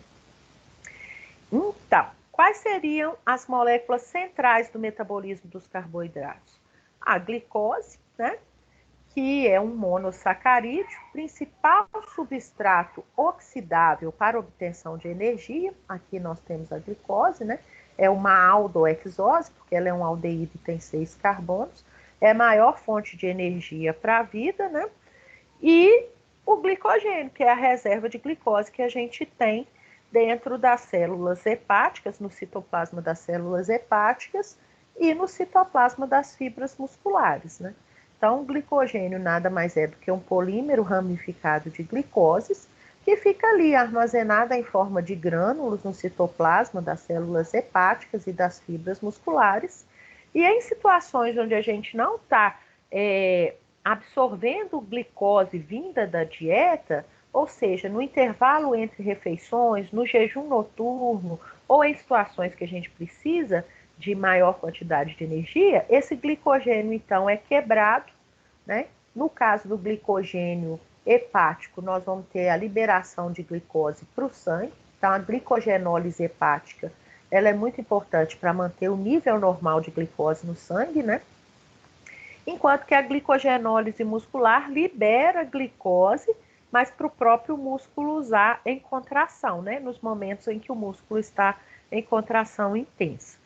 S1: Então, quais seriam as moléculas centrais do metabolismo dos carboidratos? A glicose, né? Que é um monossacarídeo, principal substrato oxidável para obtenção de energia. Aqui nós temos a glicose, né? É uma aldoexose, porque ela é um aldeído e tem 6 carbonos. É a maior fonte de energia para a vida, né? E o glicogênio, que é a reserva de glicose que a gente tem dentro das células hepáticas, no citoplasma das células hepáticas e no citoplasma das fibras musculares, né? Então, o glicogênio nada mais é do que um polímero ramificado de glicoses que fica ali armazenada em forma de grânulos no citoplasma das células hepáticas e das fibras musculares. E em situações onde a gente não está absorvendo glicose vinda da dieta, ou seja, no intervalo entre refeições, no jejum noturno ou em situações que a gente precisa de maior quantidade de energia, esse glicogênio então é quebrado, né? No caso do glicogênio hepático, nós vamos ter a liberação de glicose para o sangue. Então, a glicogenólise hepática, ela é muito importante para manter o nível normal de glicose no sangue, né? Enquanto que a glicogenólise muscular libera glicose, mas para o próprio músculo usar em contração, né? Nos momentos em que o músculo está em contração intensa.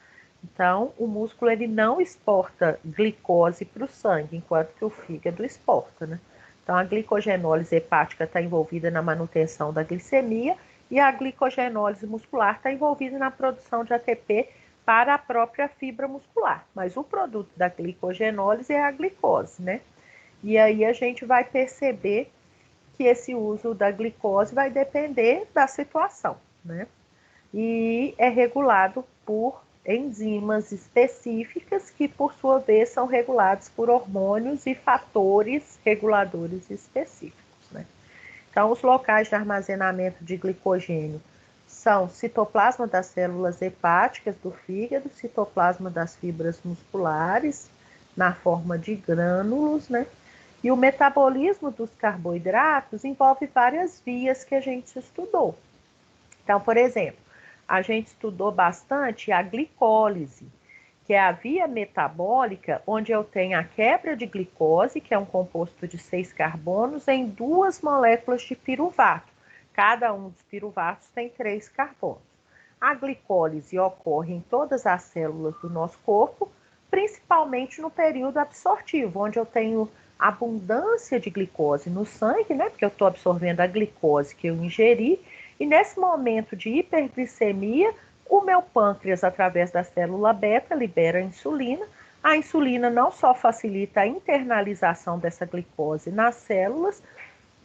S1: Então, o músculo ele não exporta glicose para o sangue, enquanto que o fígado exporta, né? Então, a glicogenólise hepática está envolvida na manutenção da glicemia e a glicogenólise muscular está envolvida na produção de ATP para a própria fibra muscular. Mas o produto da glicogenólise é a glicose, né? E aí a gente vai perceber que esse uso da glicose vai depender da situação, né? E é regulado por enzimas específicas que, por sua vez, são regulados por hormônios e fatores reguladores específicos, né? Então, os locais de armazenamento de glicogênio são citoplasma das células hepáticas do fígado, citoplasma das fibras musculares, na forma de grânulos, né? E o metabolismo dos carboidratos envolve várias vias que a gente estudou. Então, por exemplo, a gente estudou bastante a glicólise, que é a via metabólica onde eu tenho a quebra de glicose, que é um composto de 6 carbonos, em 2 moléculas de piruvato. Cada um dos piruvatos tem 3 carbonos. A glicólise ocorre em todas as células do nosso corpo, principalmente no período absortivo, onde eu tenho abundância de glicose no sangue, né? Porque eu estou absorvendo a glicose que eu ingeri, e nesse momento de hiperglicemia, o meu pâncreas, através da célula beta, libera a insulina. A insulina não só facilita a internalização dessa glicose nas células,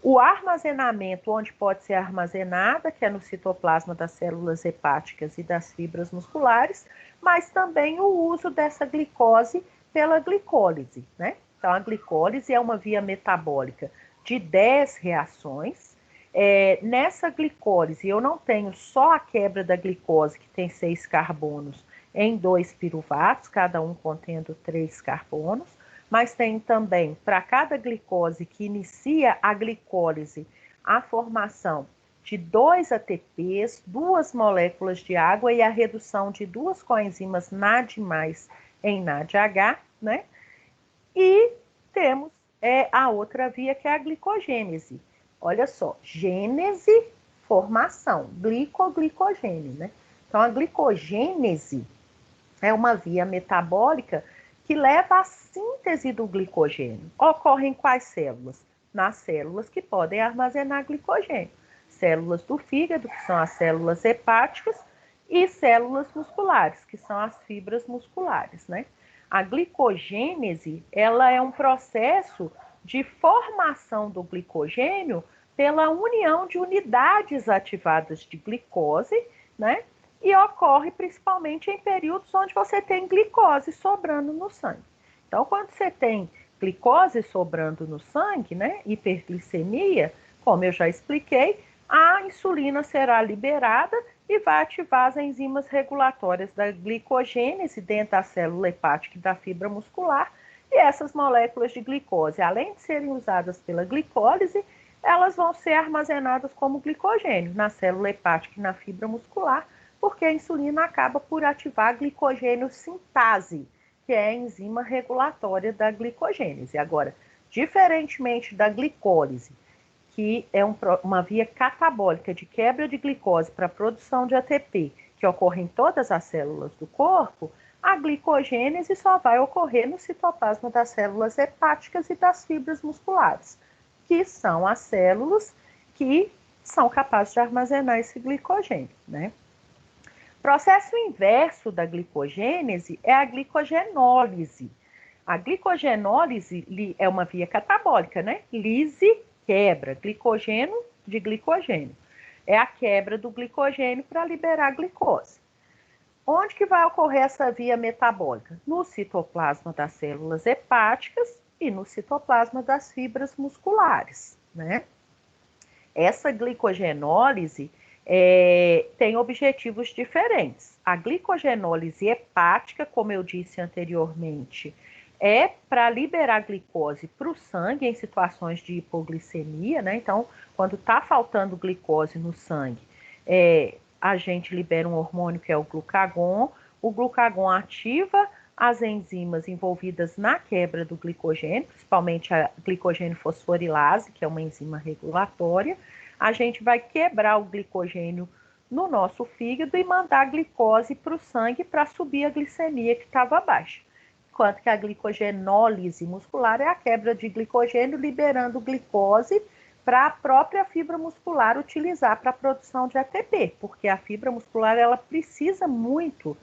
S1: o armazenamento, onde pode ser armazenada, que é no citoplasma das células hepáticas e das fibras musculares, mas também o uso dessa glicose pela glicólise, né? Então, a glicólise é uma via metabólica de 10 reações. Nessa glicólise, eu não tenho só a quebra da glicose, que tem 6 carbonos, em 2 piruvatos, cada um contendo 3 carbonos, mas tem também, para cada glicose que inicia a glicólise, a formação de 2 ATPs, 2 moléculas de água e a redução de 2 coenzimas NAD+, em NADH, né? E temos a outra via, que é a glicogênese. Olha só, gênese, formação, glicoglicogênese, né? Então, a glicogênese é uma via metabólica que leva à síntese do glicogênio. Ocorre em quais células? Nas células que podem armazenar glicogênio. Células do fígado, que são as células hepáticas, e células musculares, que são as fibras musculares, né? A glicogênese, ela é um processo de formação do glicogênio pela união de unidades ativadas de glicose, né? E ocorre principalmente em períodos onde você tem glicose sobrando no sangue. Então, quando você tem glicose sobrando no sangue, né, hiperglicemia, como eu já expliquei, a insulina será liberada e vai ativar as enzimas regulatórias da glicogênese dentro da célula hepática e da fibra muscular. E essas moléculas de glicose, além de serem usadas pela glicólise, elas vão ser armazenadas como glicogênio na célula hepática e na fibra muscular, porque a insulina acaba por ativar a glicogênio sintase, que é a enzima regulatória da glicogênese. Agora, diferentemente da glicólise, que é uma via catabólica de quebra de glicose para a produção de ATP, que ocorre em todas as células do corpo, a glicogênese só vai ocorrer no citoplasma das células hepáticas e das fibras musculares, que são as células que são capazes de armazenar esse glicogênio, né? Processo inverso da glicogênese é a glicogenólise. A glicogenólise é uma via catabólica, né? Lise, quebra, glicogênio de glicogênio. É a quebra do glicogênio para liberar glicose. Onde que vai ocorrer essa via metabólica? No citoplasma das células hepáticas e no citoplasma das fibras musculares, né? Essa glicogenólise tem objetivos diferentes. A glicogenólise hepática, como eu disse anteriormente, é para liberar glicose para o sangue em situações de hipoglicemia, né? Então, quando está faltando glicose no sangue, a gente libera um hormônio que é o glucagon. O glucagon ativa as enzimas envolvidas na quebra do glicogênio, principalmente a glicogênio fosforilase, que é uma enzima regulatória. A gente vai quebrar o glicogênio no nosso fígado e mandar a glicose para o sangue para subir a glicemia que estava baixa. Enquanto que a glicogenólise muscular é a quebra de glicogênio liberando glicose para a própria fibra muscular utilizar para a produção de ATP, porque a fibra muscular ela precisa muito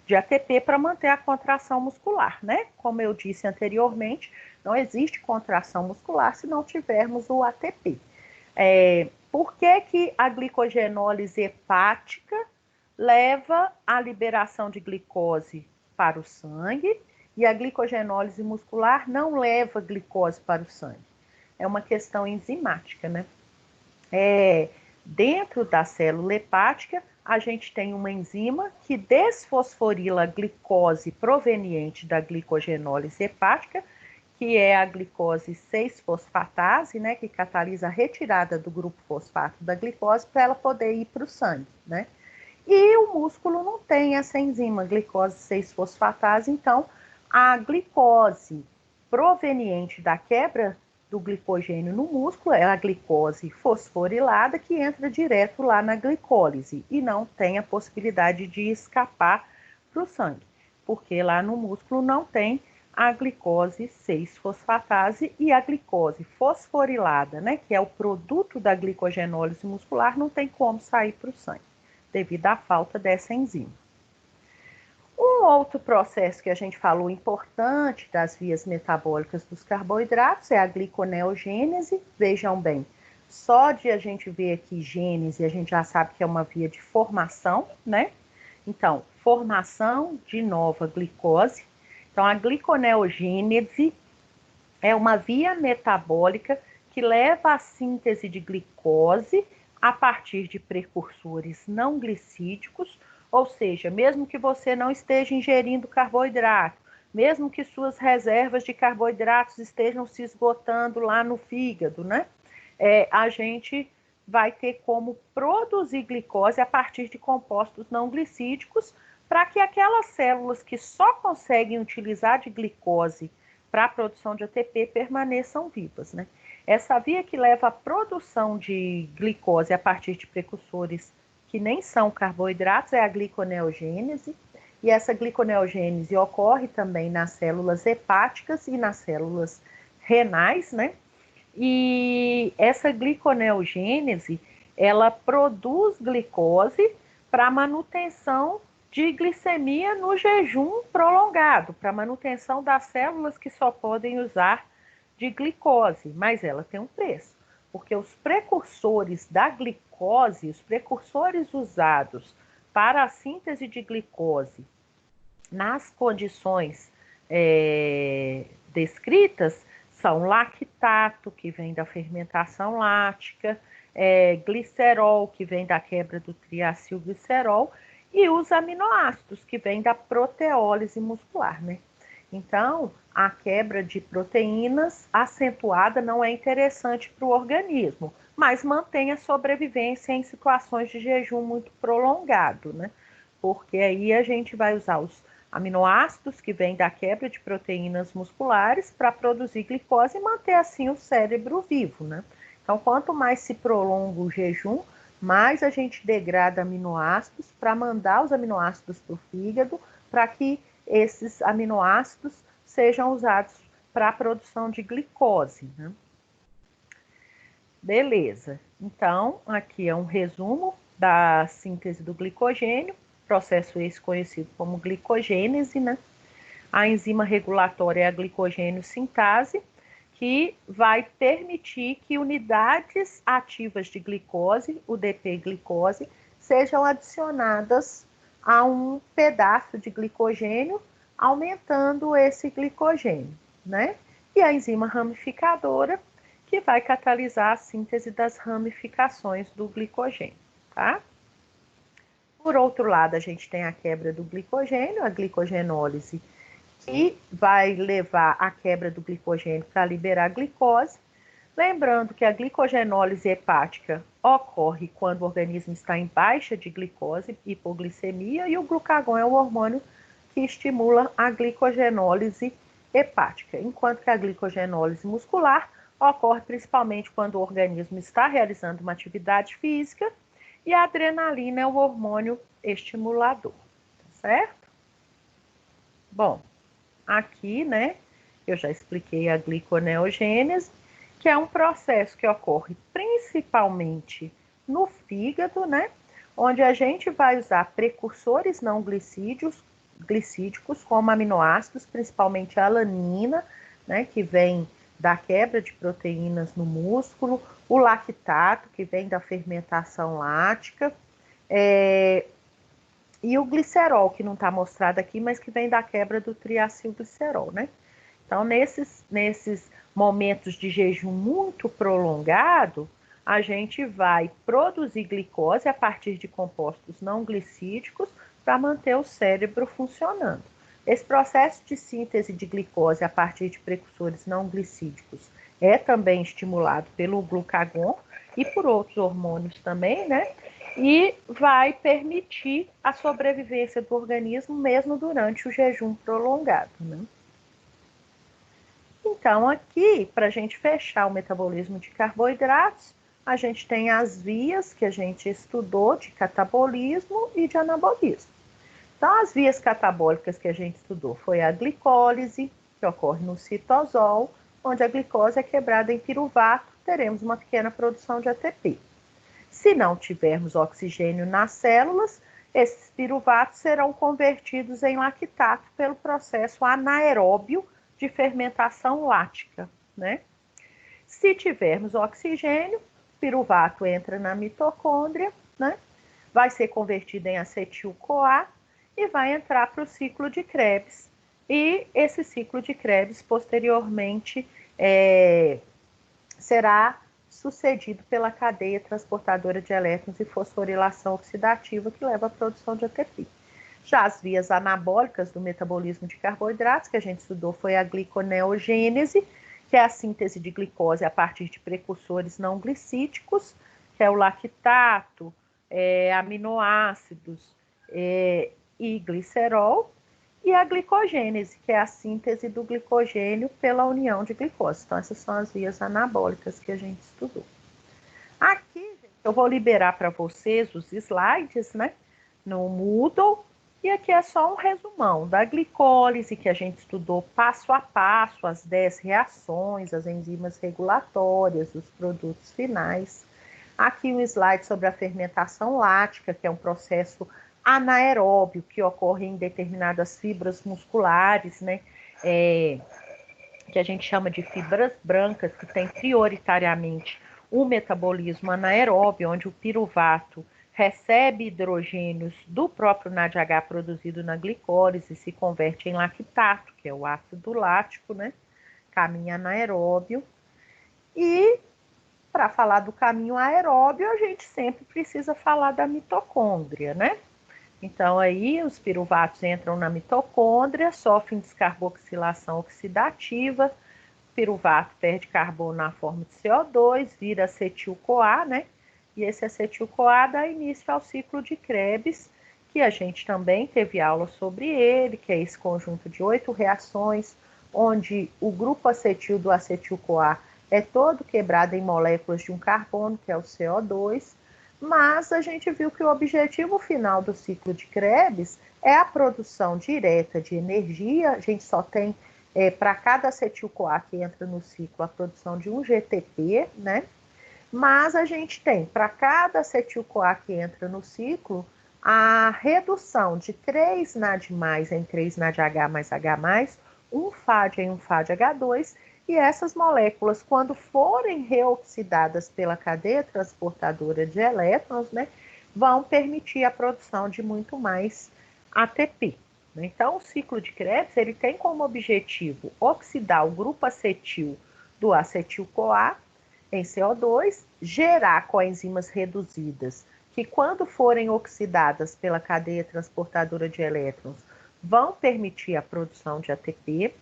S1: de ATP para manter a contração muscular, né? Como eu disse anteriormente, não existe contração muscular se não tivermos o ATP. Por que a glicogenólise hepática leva à liberação de glicose para o sangue e a glicogenólise muscular não leva glicose para o sangue? É uma questão enzimática, né? Dentro da célula hepática, a gente tem uma enzima que desfosforila a glicose proveniente da glicogenólise hepática, que é a glicose 6-fosfatase, né, que catalisa a retirada do grupo fosfato da glicose para ela poder ir para o sangue, né? E o músculo não tem essa enzima, glicose 6-fosfatase, então a glicose proveniente da quebra do glicogênio no músculo é a glicose fosforilada que entra direto lá na glicólise e não tem a possibilidade de escapar para o sangue, porque lá no músculo não tem a glicose 6-fosfatase e a glicose fosforilada, né, que é o produto da glicogenólise muscular, não tem como sair para o sangue, devido à falta dessa enzima. Um outro processo que a gente falou importante das vias metabólicas dos carboidratos é a gliconeogênese. Vejam bem, só de a gente ver aqui gênese, a gente já sabe que é uma via de formação, né? Então, formação de nova glicose. Então, a gliconeogênese é uma via metabólica que leva à síntese de glicose a partir de precursores não glicídicos, ou seja, mesmo que você não esteja ingerindo carboidrato, mesmo que suas reservas de carboidratos estejam se esgotando lá no fígado, né? A gente vai ter como produzir glicose a partir de compostos não glicídicos para que aquelas células que só conseguem utilizar de glicose para a produção de ATP permaneçam vivas, né? Essa via que leva à produção de glicose a partir de precursores que nem são carboidratos é a gliconeogênese, e essa gliconeogênese ocorre também nas células hepáticas e nas células renais, né? E essa gliconeogênese, ela produz glicose para manutenção de glicemia no jejum prolongado, para manutenção das células que só podem usar de glicose, mas ela tem um preço, porque os precursores da glicose, os precursores usados para a síntese de glicose nas condições descritas são lactato, que vem da fermentação láctica, glicerol, que vem da quebra do triacilglicerol, e os aminoácidos, que vem da proteólise muscular, né? Então, a quebra de proteínas acentuada não é interessante para o organismo, mas mantém a sobrevivência em situações de jejum muito prolongado, né? Porque aí a gente vai usar os aminoácidos que vêm da quebra de proteínas musculares para produzir glicose e manter assim o cérebro vivo, né? Então, quanto mais se prolonga o jejum, mais a gente degrada aminoácidos para mandar os aminoácidos para o fígado, para que esses aminoácidos sejam usados para a produção de glicose, né? Beleza. Então, aqui é um resumo da síntese do glicogênio, processo esse conhecido como glicogênese, né? A enzima regulatória é a glicogênio sintase, que vai permitir que unidades ativas de glicose, o DP-glicose, sejam adicionadas a um pedaço de glicogênio, aumentando esse glicogênio, né? E a enzima ramificadora, que vai catalisar a síntese das ramificações do glicogênio, tá? Por outro lado, a gente tem a quebra do glicogênio, a glicogenólise, que vai levar à quebra do glicogênio para liberar a glicose. Lembrando que a glicogenólise hepática ocorre quando o organismo está em baixa de glicose, hipoglicemia, e o glucagon é o hormônio que estimula a glicogenólise hepática, enquanto que a glicogenólise muscular ocorre principalmente quando o organismo está realizando uma atividade física e a adrenalina é o hormônio estimulador, certo? Bom, aqui, né, eu já expliquei a gliconeogênese, que é um processo que ocorre principalmente no fígado, né, onde a gente vai usar precursores não glicídicos, como aminoácidos, principalmente a alanina, né, que vem da quebra de proteínas no músculo, o lactato, que vem da fermentação lática, e o glicerol, que não está mostrado aqui, mas que vem da quebra do triacilglicerol, né? Então, nesses momentos de jejum muito prolongado, a gente vai produzir glicose a partir de compostos não glicídicos para manter o cérebro funcionando. Esse processo de síntese de glicose a partir de precursores não glicídicos é também estimulado pelo glucagon e por outros hormônios também, né? E vai permitir a sobrevivência do organismo mesmo durante o jejum prolongado, né? Então, aqui, para a gente fechar o metabolismo de carboidratos, a gente tem as vias que a gente estudou de catabolismo e de anabolismo. Então, as vias catabólicas que a gente estudou foi a glicólise, que ocorre no citosol, onde a glicose é quebrada em piruvato, teremos uma pequena produção de ATP. Se não tivermos oxigênio nas células, esses piruvatos serão convertidos em lactato pelo processo anaeróbio de fermentação lática, né? Se tivermos oxigênio, o piruvato entra na mitocôndria, né? Vai ser convertido em acetil-CoA e vai entrar para o ciclo de Krebs. E esse ciclo de Krebs, posteriormente, será sucedido pela cadeia transportadora de elétrons e fosforilação oxidativa, que leva à produção de ATP. Já as vias anabólicas do metabolismo de carboidratos, que a gente estudou, foi a gliconeogênese, que é a síntese de glicose a partir de precursores não glicídicos, que é o lactato, aminoácidos e glicerol, e a glicogênese, que é a síntese do glicogênio pela união de glicose. Então, essas são as vias anabólicas que a gente estudou. Aqui, gente, eu vou liberar para vocês os slides, né, no Moodle, e aqui é só um resumão da glicólise, que a gente estudou passo a passo, as 10 reações, as enzimas regulatórias, os produtos finais. Aqui um slide sobre a fermentação lática, que é um processo anaeróbio que ocorre em determinadas fibras musculares, né? Que a gente chama de fibras brancas, que tem prioritariamente o metabolismo anaeróbio, onde o piruvato recebe hidrogênios do próprio NADH produzido na glicólise e se converte em lactato, que é o ácido lático, né? Caminho anaeróbio. E para falar do caminho aeróbio, a gente sempre precisa falar da mitocôndria, né? Então, aí os piruvatos entram na mitocôndria, sofrem descarboxilação oxidativa, o piruvato perde carbono na forma de CO2, vira acetil-CoA, né? E esse acetil-CoA dá início ao ciclo de Krebs, que a gente também teve aula sobre ele, que é esse conjunto de 8 reações, onde o grupo acetil do acetil-CoA é todo quebrado em moléculas de um carbono, que é o CO2, mas a gente viu que o objetivo final do ciclo de Krebs é a produção direta de energia. A gente só tem, para cada acetil-CoA que entra no ciclo, a produção de 1 GTP, né? Mas a gente tem, para cada acetil-CoA que entra no ciclo, a redução de 3 NAD+, em 3 NADH mais H+, um FAD em um FADH2, e essas moléculas, quando forem reoxidadas pela cadeia transportadora de elétrons, né, vão permitir a produção de muito mais ATP. Então, o ciclo de Krebs, ele tem como objetivo oxidar o grupo acetil do acetil-CoA em CO2, gerar coenzimas reduzidas, que quando forem oxidadas pela cadeia transportadora de elétrons, vão permitir a produção de ATP.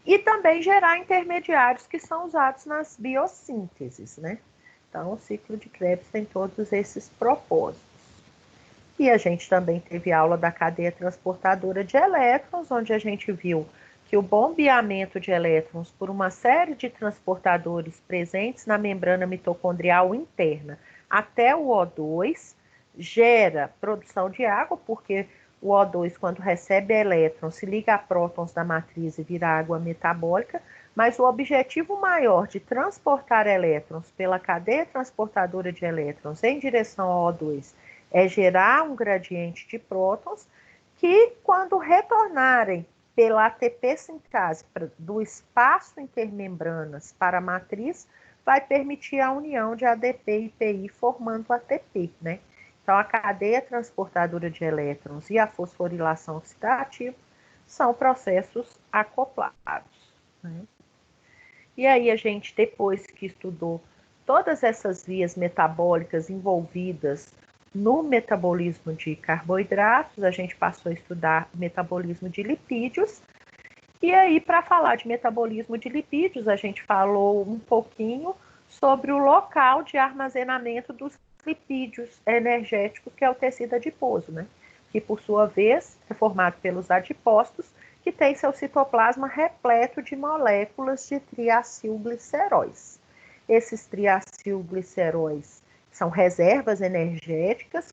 S1: e também gerar intermediários que são usados nas biossínteses, né? Então, o ciclo de Krebs tem todos esses propósitos. E a gente também teve aula da cadeia transportadora de elétrons, onde a gente viu que o bombeamento de elétrons por uma série de transportadores presentes na membrana mitocondrial interna até o O2 gera produção de água, porque o O2, quando recebe elétrons, se liga a prótons da matriz e vira água metabólica, mas o objetivo maior de transportar elétrons pela cadeia transportadora de elétrons em direção ao O2 é gerar um gradiente de prótons que, quando retornarem pela ATP sintase do espaço intermembranas para a matriz, vai permitir a união de ADP e PI formando ATP, né? Então, a cadeia transportadora de elétrons e a fosforilação oxidativa são processos acoplados, né? E aí a gente, depois que estudou todas essas vias metabólicas envolvidas no metabolismo de carboidratos, a gente passou a estudar o metabolismo de lipídios. E aí, para falar de metabolismo de lipídios, a gente falou um pouquinho sobre o local de armazenamento dos lipídios energéticos, que é o tecido adiposo, né? Que, por sua vez, é formado pelos adipócitos, que tem seu citoplasma repleto de moléculas de triacilgliceróis. Esses triacilgliceróis são reservas energéticas,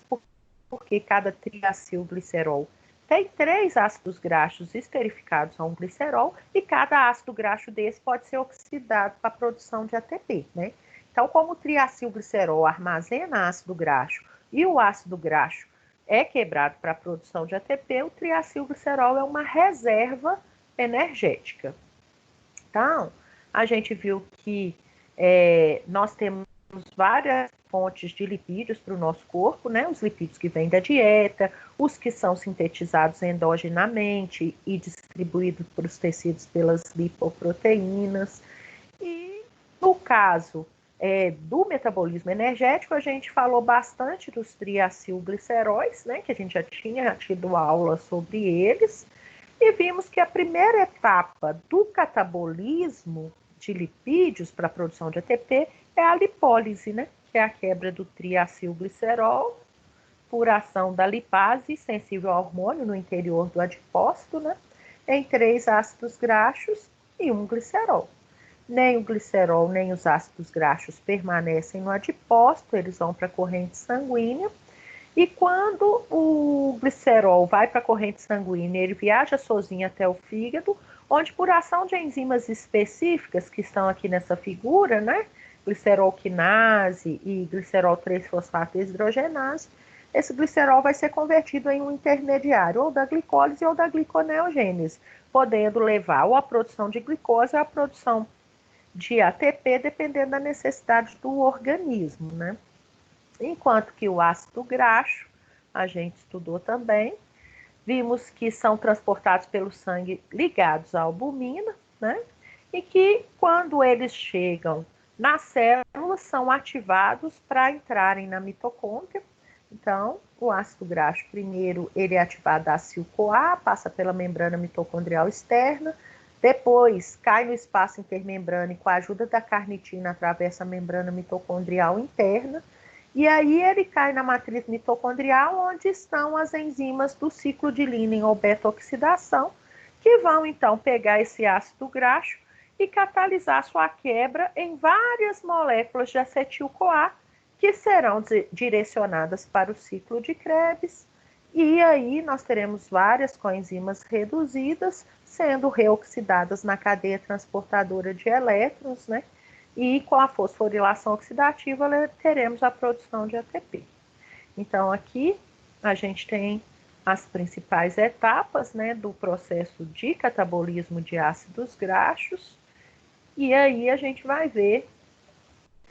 S1: porque cada triacilglicerol tem 3 ácidos graxos esterificados a um glicerol, e cada ácido graxo desse pode ser oxidado para a produção de ATP, né? Então, como o triacilglicerol armazena ácido graxo e o ácido graxo é quebrado para a produção de ATP, o triacilglicerol é uma reserva energética. Então, a gente viu que nós temos várias fontes de lipídios para o nosso corpo, né? Os lipídios que vêm da dieta, os que são sintetizados endogenamente e distribuídos para os tecidos pelas lipoproteínas. E no caso do metabolismo energético, a gente falou bastante dos triacilgliceróis, né? Que a gente já tinha tido aula sobre eles, e vimos que a primeira etapa do catabolismo de lipídios para a produção de ATP é a lipólise, né? Que é a quebra do triacilglicerol por ação da lipase sensível ao hormônio no interior do adipócito, né? Em 3 ácidos graxos e 1 glicerol. Nem o glicerol nem os ácidos graxos permanecem no adipócito, eles vão para a corrente sanguínea. E quando o glicerol vai para a corrente sanguínea, ele viaja sozinho até o fígado, onde, por ação de enzimas específicas que estão aqui nessa figura, né? Glicerol-quinase e glicerol 3-fosfato hidrogenase, esse glicerol vai ser convertido em um intermediário, ou da glicólise ou da gliconeogênese, podendo levar ou a produção de glicose ou a produção de ATP, dependendo da necessidade do organismo, né? Enquanto que o ácido graxo, a gente estudou também, vimos que são transportados pelo sangue ligados à albumina, né? E que quando eles chegam nas células, são ativados para entrarem na mitocôndria. Então, o ácido graxo, primeiro, ele é ativado a acil-CoA, passa pela membrana mitocondrial externa, depois cai no espaço intermembrânico com a ajuda da carnitina, atravessa a membrana mitocondrial interna, e aí ele cai na matriz mitocondrial, onde estão as enzimas do ciclo de Linen ou beta-oxidação, que vão então pegar esse ácido graxo e catalisar sua quebra em várias moléculas de acetil-CoA, que serão direcionadas para o ciclo de Krebs. E aí nós teremos várias coenzimas reduzidas sendo reoxidadas na cadeia transportadora de elétrons, né? E com a fosforilação oxidativa teremos a produção de ATP. Então aqui a gente tem as principais etapas, né, do processo de catabolismo de ácidos graxos, e aí a gente vai ver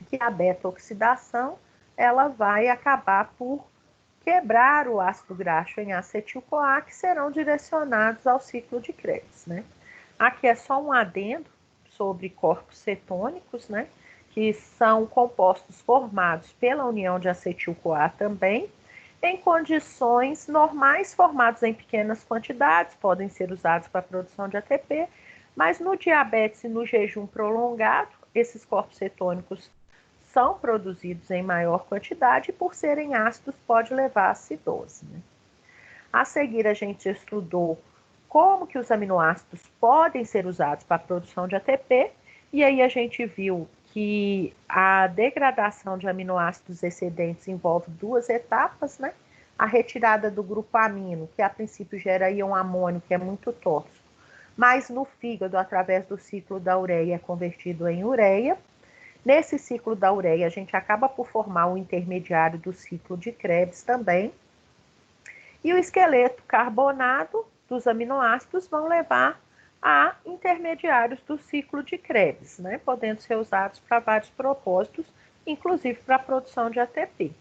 S1: que a beta-oxidação ela vai acabar por quebrar o ácido graxo em acetil-CoA, que serão direcionados ao ciclo de Krebs, né? Aqui é só um adendo sobre corpos cetônicos, né? Que são compostos formados pela união de acetil-CoA também, em condições normais, formados em pequenas quantidades, podem ser usados para a produção de ATP, Mas no diabetes e no jejum prolongado, esses corpos cetônicos são produzidos em maior quantidade e, por serem ácidos, pode levar à acidose, né? A seguir, a gente estudou como que os aminoácidos podem ser usados para a produção de ATP, e aí a gente viu que a degradação de aminoácidos excedentes envolve duas etapas, né? A retirada do grupo amino, que a princípio gera íon amônio, que é muito tóxico, mas no fígado, através do ciclo da ureia, é convertido em ureia. Nesse ciclo da ureia, a gente acaba por formar o intermediário do ciclo de Krebs também. E o esqueleto carbonado dos aminoácidos vão levar a intermediários do ciclo de Krebs, né? Podendo ser usados para vários propósitos, inclusive para a produção de ATP.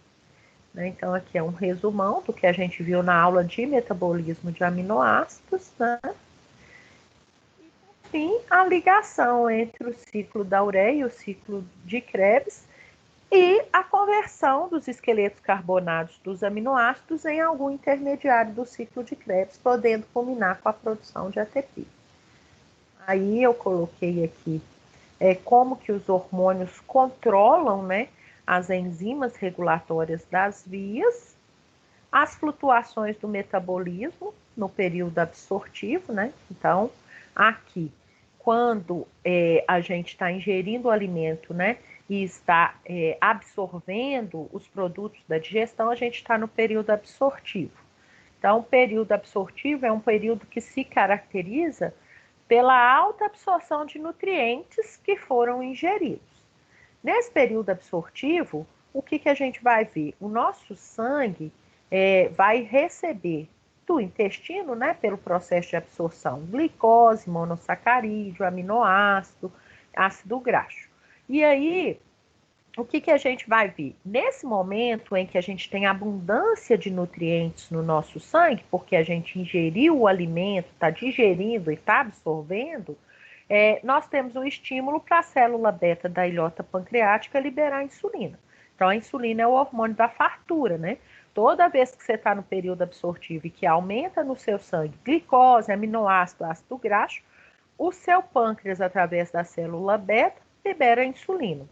S1: Então, aqui é um resumão do que a gente viu na aula de metabolismo de aminoácidos, né? Enfim, a ligação entre o ciclo da ureia e o ciclo de Krebs e a conversão dos esqueletos carbonados dos aminoácidos em algum intermediário do ciclo de Krebs, podendo culminar com a produção de ATP. Aí eu coloquei aqui como que os hormônios controlam, né, as enzimas regulatórias das vias, as flutuações do metabolismo no período absortivo, né? Então, aqui, quando a gente está ingerindo o alimento, né, e está absorvendo os produtos da digestão, a gente está no período absortivo. Então, o período absortivo é um período que se caracteriza pela alta absorção de nutrientes que foram ingeridos. Nesse período absortivo, o que a gente vai ver? O nosso sangue vai receber do intestino, né, pelo processo de absorção, glicose, monossacarídeo, aminoácido, ácido graxo. E aí, o que a gente vai ver? Nesse momento em que a gente tem abundância de nutrientes no nosso sangue, porque a gente ingeriu o alimento, está digerindo e está absorvendo, nós temos um estímulo para a célula beta da ilhota pancreática liberar insulina. Então, a insulina é o hormônio da fartura, né? Toda vez que você está no período absortivo e que aumenta no seu sangue glicose, aminoácido, ácido graxo, o seu pâncreas, através da célula beta, libera insulina.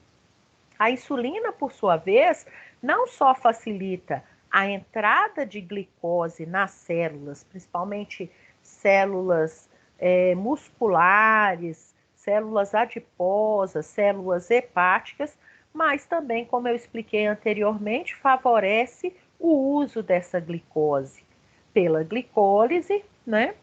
S1: A insulina, por sua vez, não só facilita a entrada de glicose nas células, principalmente células musculares, células adiposas, células hepáticas, mas também, como eu expliquei anteriormente, favorece o uso dessa glicose pela glicólise, né?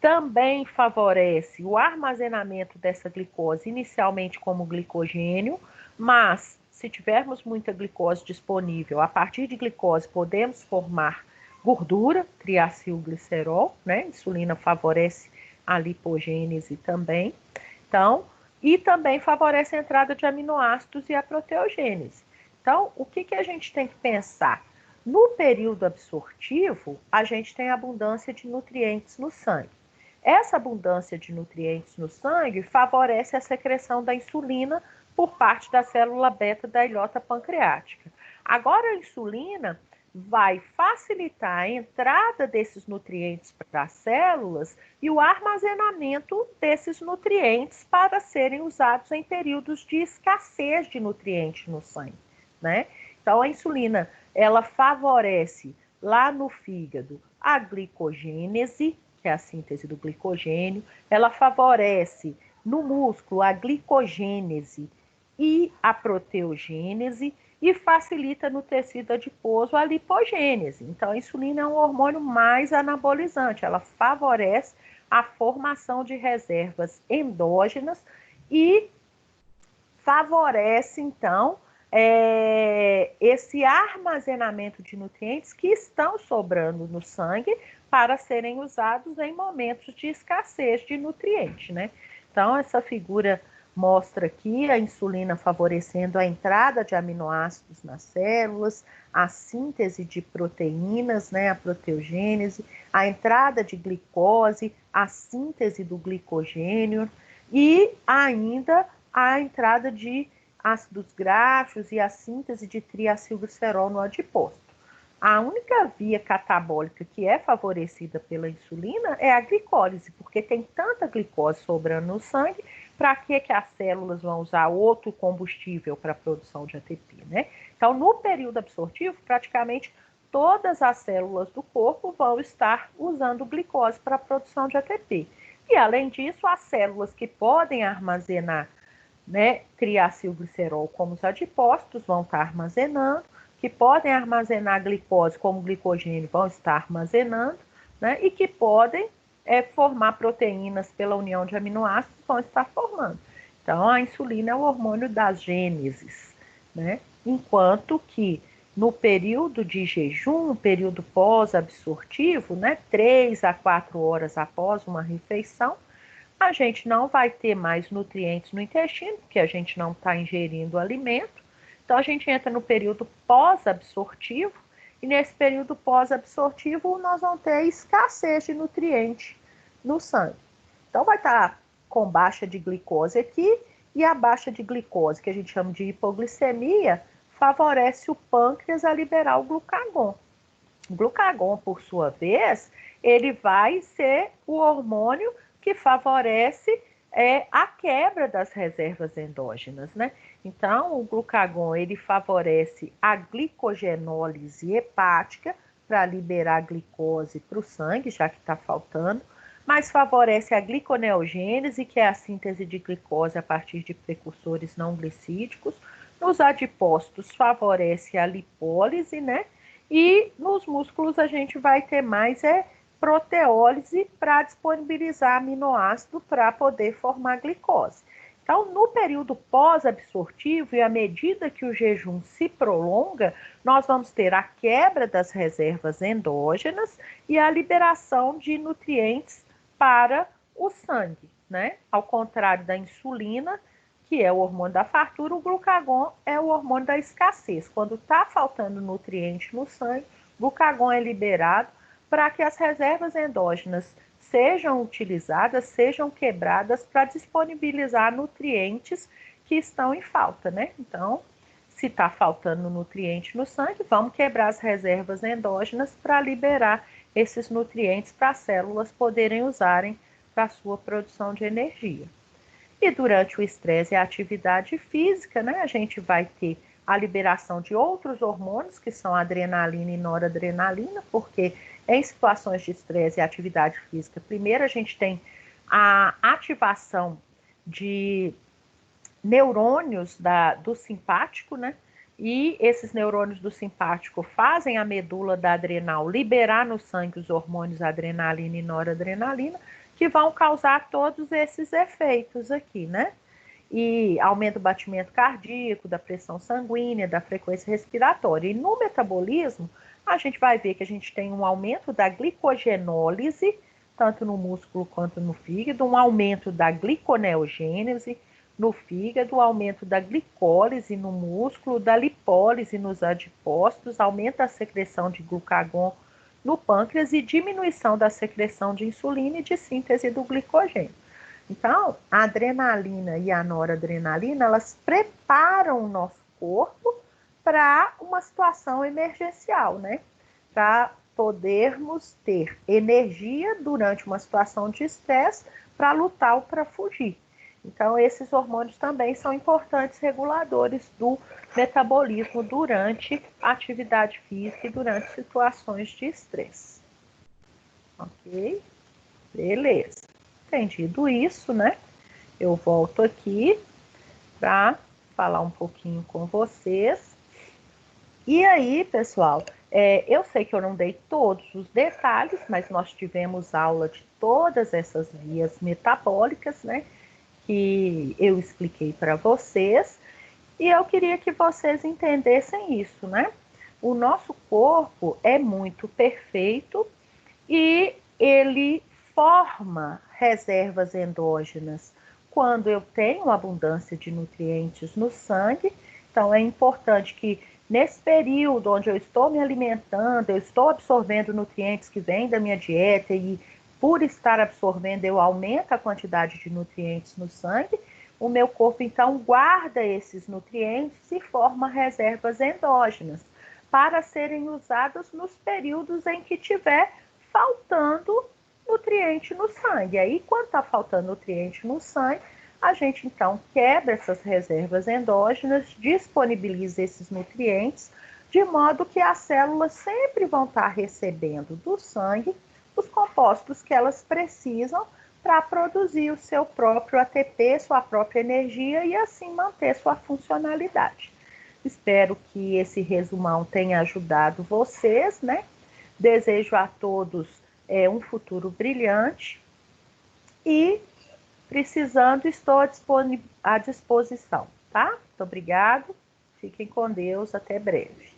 S1: Também favorece o armazenamento dessa glicose, inicialmente como glicogênio, mas se tivermos muita glicose disponível, a partir de glicose podemos formar gordura, triacilglicerol, né? Insulina favorece a lipogênese também. Então, e também favorece a entrada de aminoácidos e a proteogênese. Então, o que a gente tem que pensar? No período absortivo, a gente tem abundância de nutrientes no sangue. Essa abundância de nutrientes no sangue favorece a secreção da insulina por parte da célula beta da ilhota pancreática. Agora, a insulina vai facilitar a entrada desses nutrientes para as células e o armazenamento desses nutrientes para serem usados em períodos de escassez de nutrientes no sangue, né? Então, a insulina, ela favorece lá no fígado a glicogênese, que é a síntese do glicogênio, ela favorece no músculo a glicogênese e a proteogênese e facilita no tecido adiposo a lipogênese. Então, a insulina é um hormônio mais anabolizante, ela favorece a formação de reservas endógenas e favorece, então, esse armazenamento de nutrientes que estão sobrando no sangue para serem usados em momentos de escassez de nutrientes, né? Então, essa figura mostra aqui a insulina favorecendo a entrada de aminoácidos nas células, a síntese de proteínas, né, a proteogênese, a entrada de glicose, a síntese do glicogênio e ainda a entrada de ácidos graxos e a síntese de triacilglicerol no adipócito. A única via catabólica que é favorecida pela insulina é a glicólise, porque tem tanta glicose sobrando no sangue, para que as células vão usar outro combustível para a produção de ATP, né? Então, no período absortivo, praticamente todas as células do corpo vão estar usando glicose para a produção de ATP. E, além disso, as células que podem armazenar, né, triacilglicerol, como os adipócitos, vão estar armazenando, que podem armazenar glicose, como glicogênio, vão estar armazenando, né, e que podem formar proteínas pela união de aminoácidos, vão estar formando. Então, a insulina é o hormônio das gêneses, né? Enquanto que no período de jejum, período pós-absortivo, né, 3 a 4 horas após uma refeição, a gente não vai ter mais nutrientes no intestino, porque a gente não está ingerindo alimento. Então, a gente entra no período pós-absortivo, e nesse período pós-absortivo nós vamos ter escassez de nutriente no sangue. Então, vai estar com baixa de glicose aqui, e a baixa de glicose, que a gente chama de hipoglicemia, favorece o pâncreas a liberar o glucagon. O glucagon, por sua vez, ele vai ser o hormônio que favorece a quebra das reservas endógenas, né? Então, o glucagon, ele favorece a glicogenólise hepática para liberar a glicose para o sangue, já que está faltando, mas favorece a gliconeogênese, que é a síntese de glicose a partir de precursores não glicídicos. Nos adipócitos, favorece a lipólise, né? E nos músculos a gente vai ter mais proteólise para disponibilizar aminoácido para poder formar glicose. Então, no período pós-absortivo e à medida que o jejum se prolonga, nós vamos ter a quebra das reservas endógenas e a liberação de nutrientes para o sangue, né? Ao contrário da insulina, que é o hormônio da fartura, o glucagon é o hormônio da escassez. Quando está faltando nutriente no sangue, o glucagon é liberado para que as reservas endógenas sejam utilizadas, sejam quebradas para disponibilizar nutrientes que estão em falta, né? Então, se está faltando nutriente no sangue, vamos quebrar as reservas endógenas para liberar esses nutrientes para as células poderem usarem para a sua produção de energia. E durante o estresse e a atividade física, né, a gente vai ter a liberação de outros hormônios, que são a adrenalina e noradrenalina, porque em situações de estresse e atividade física, primeiro a gente tem a ativação de neurônios do simpático, né? E esses neurônios do simpático fazem a medula da adrenal liberar no sangue os hormônios adrenalina e noradrenalina, que vão causar todos esses efeitos aqui, né? E aumenta o batimento cardíaco, da pressão sanguínea, da frequência respiratória. E no metabolismo, a gente vai ver que a gente tem um aumento da glicogenólise, tanto no músculo quanto no fígado, um aumento da gliconeogênese no fígado, aumento da glicólise no músculo, da lipólise nos adipócitos, aumenta a secreção de glucagon no pâncreas e diminuição da secreção de insulina e de síntese do glicogênio. Então, a adrenalina e a noradrenalina, elas preparam o nosso corpo para uma situação emergencial, né? Para podermos ter energia durante uma situação de estresse para lutar ou para fugir. Então, esses hormônios também são importantes reguladores do metabolismo durante a atividade física e durante situações de estresse. Ok? Beleza. Entendido isso, né? Eu volto aqui para falar um pouquinho com vocês. E aí, pessoal, eu sei que eu não dei todos os detalhes, mas nós tivemos aula de todas essas vias metabólicas, né? Que eu expliquei para vocês, e eu queria que vocês entendessem isso, né? O nosso corpo é muito perfeito e ele forma reservas endógenas quando eu tenho abundância de nutrientes no sangue. Então, é importante que nesse período onde eu estou me alimentando, eu estou absorvendo nutrientes que vêm da minha dieta e por estar absorvendo, eu aumento a quantidade de nutrientes no sangue, o meu corpo, então, guarda esses nutrientes e forma reservas endógenas, para serem usadas nos períodos em que tiver faltando nutriente no sangue. Aí, quando está faltando nutriente no sangue, a gente então quebra essas reservas endógenas, disponibiliza esses nutrientes, de modo que as células sempre vão estar recebendo do sangue os compostos que elas precisam para produzir o seu próprio ATP, sua própria energia e assim manter sua funcionalidade. Espero que esse resumão tenha ajudado vocês, né? Desejo a todos um futuro brilhante e, precisando, estou à disposição, tá? Muito obrigado, fiquem com Deus, até breve.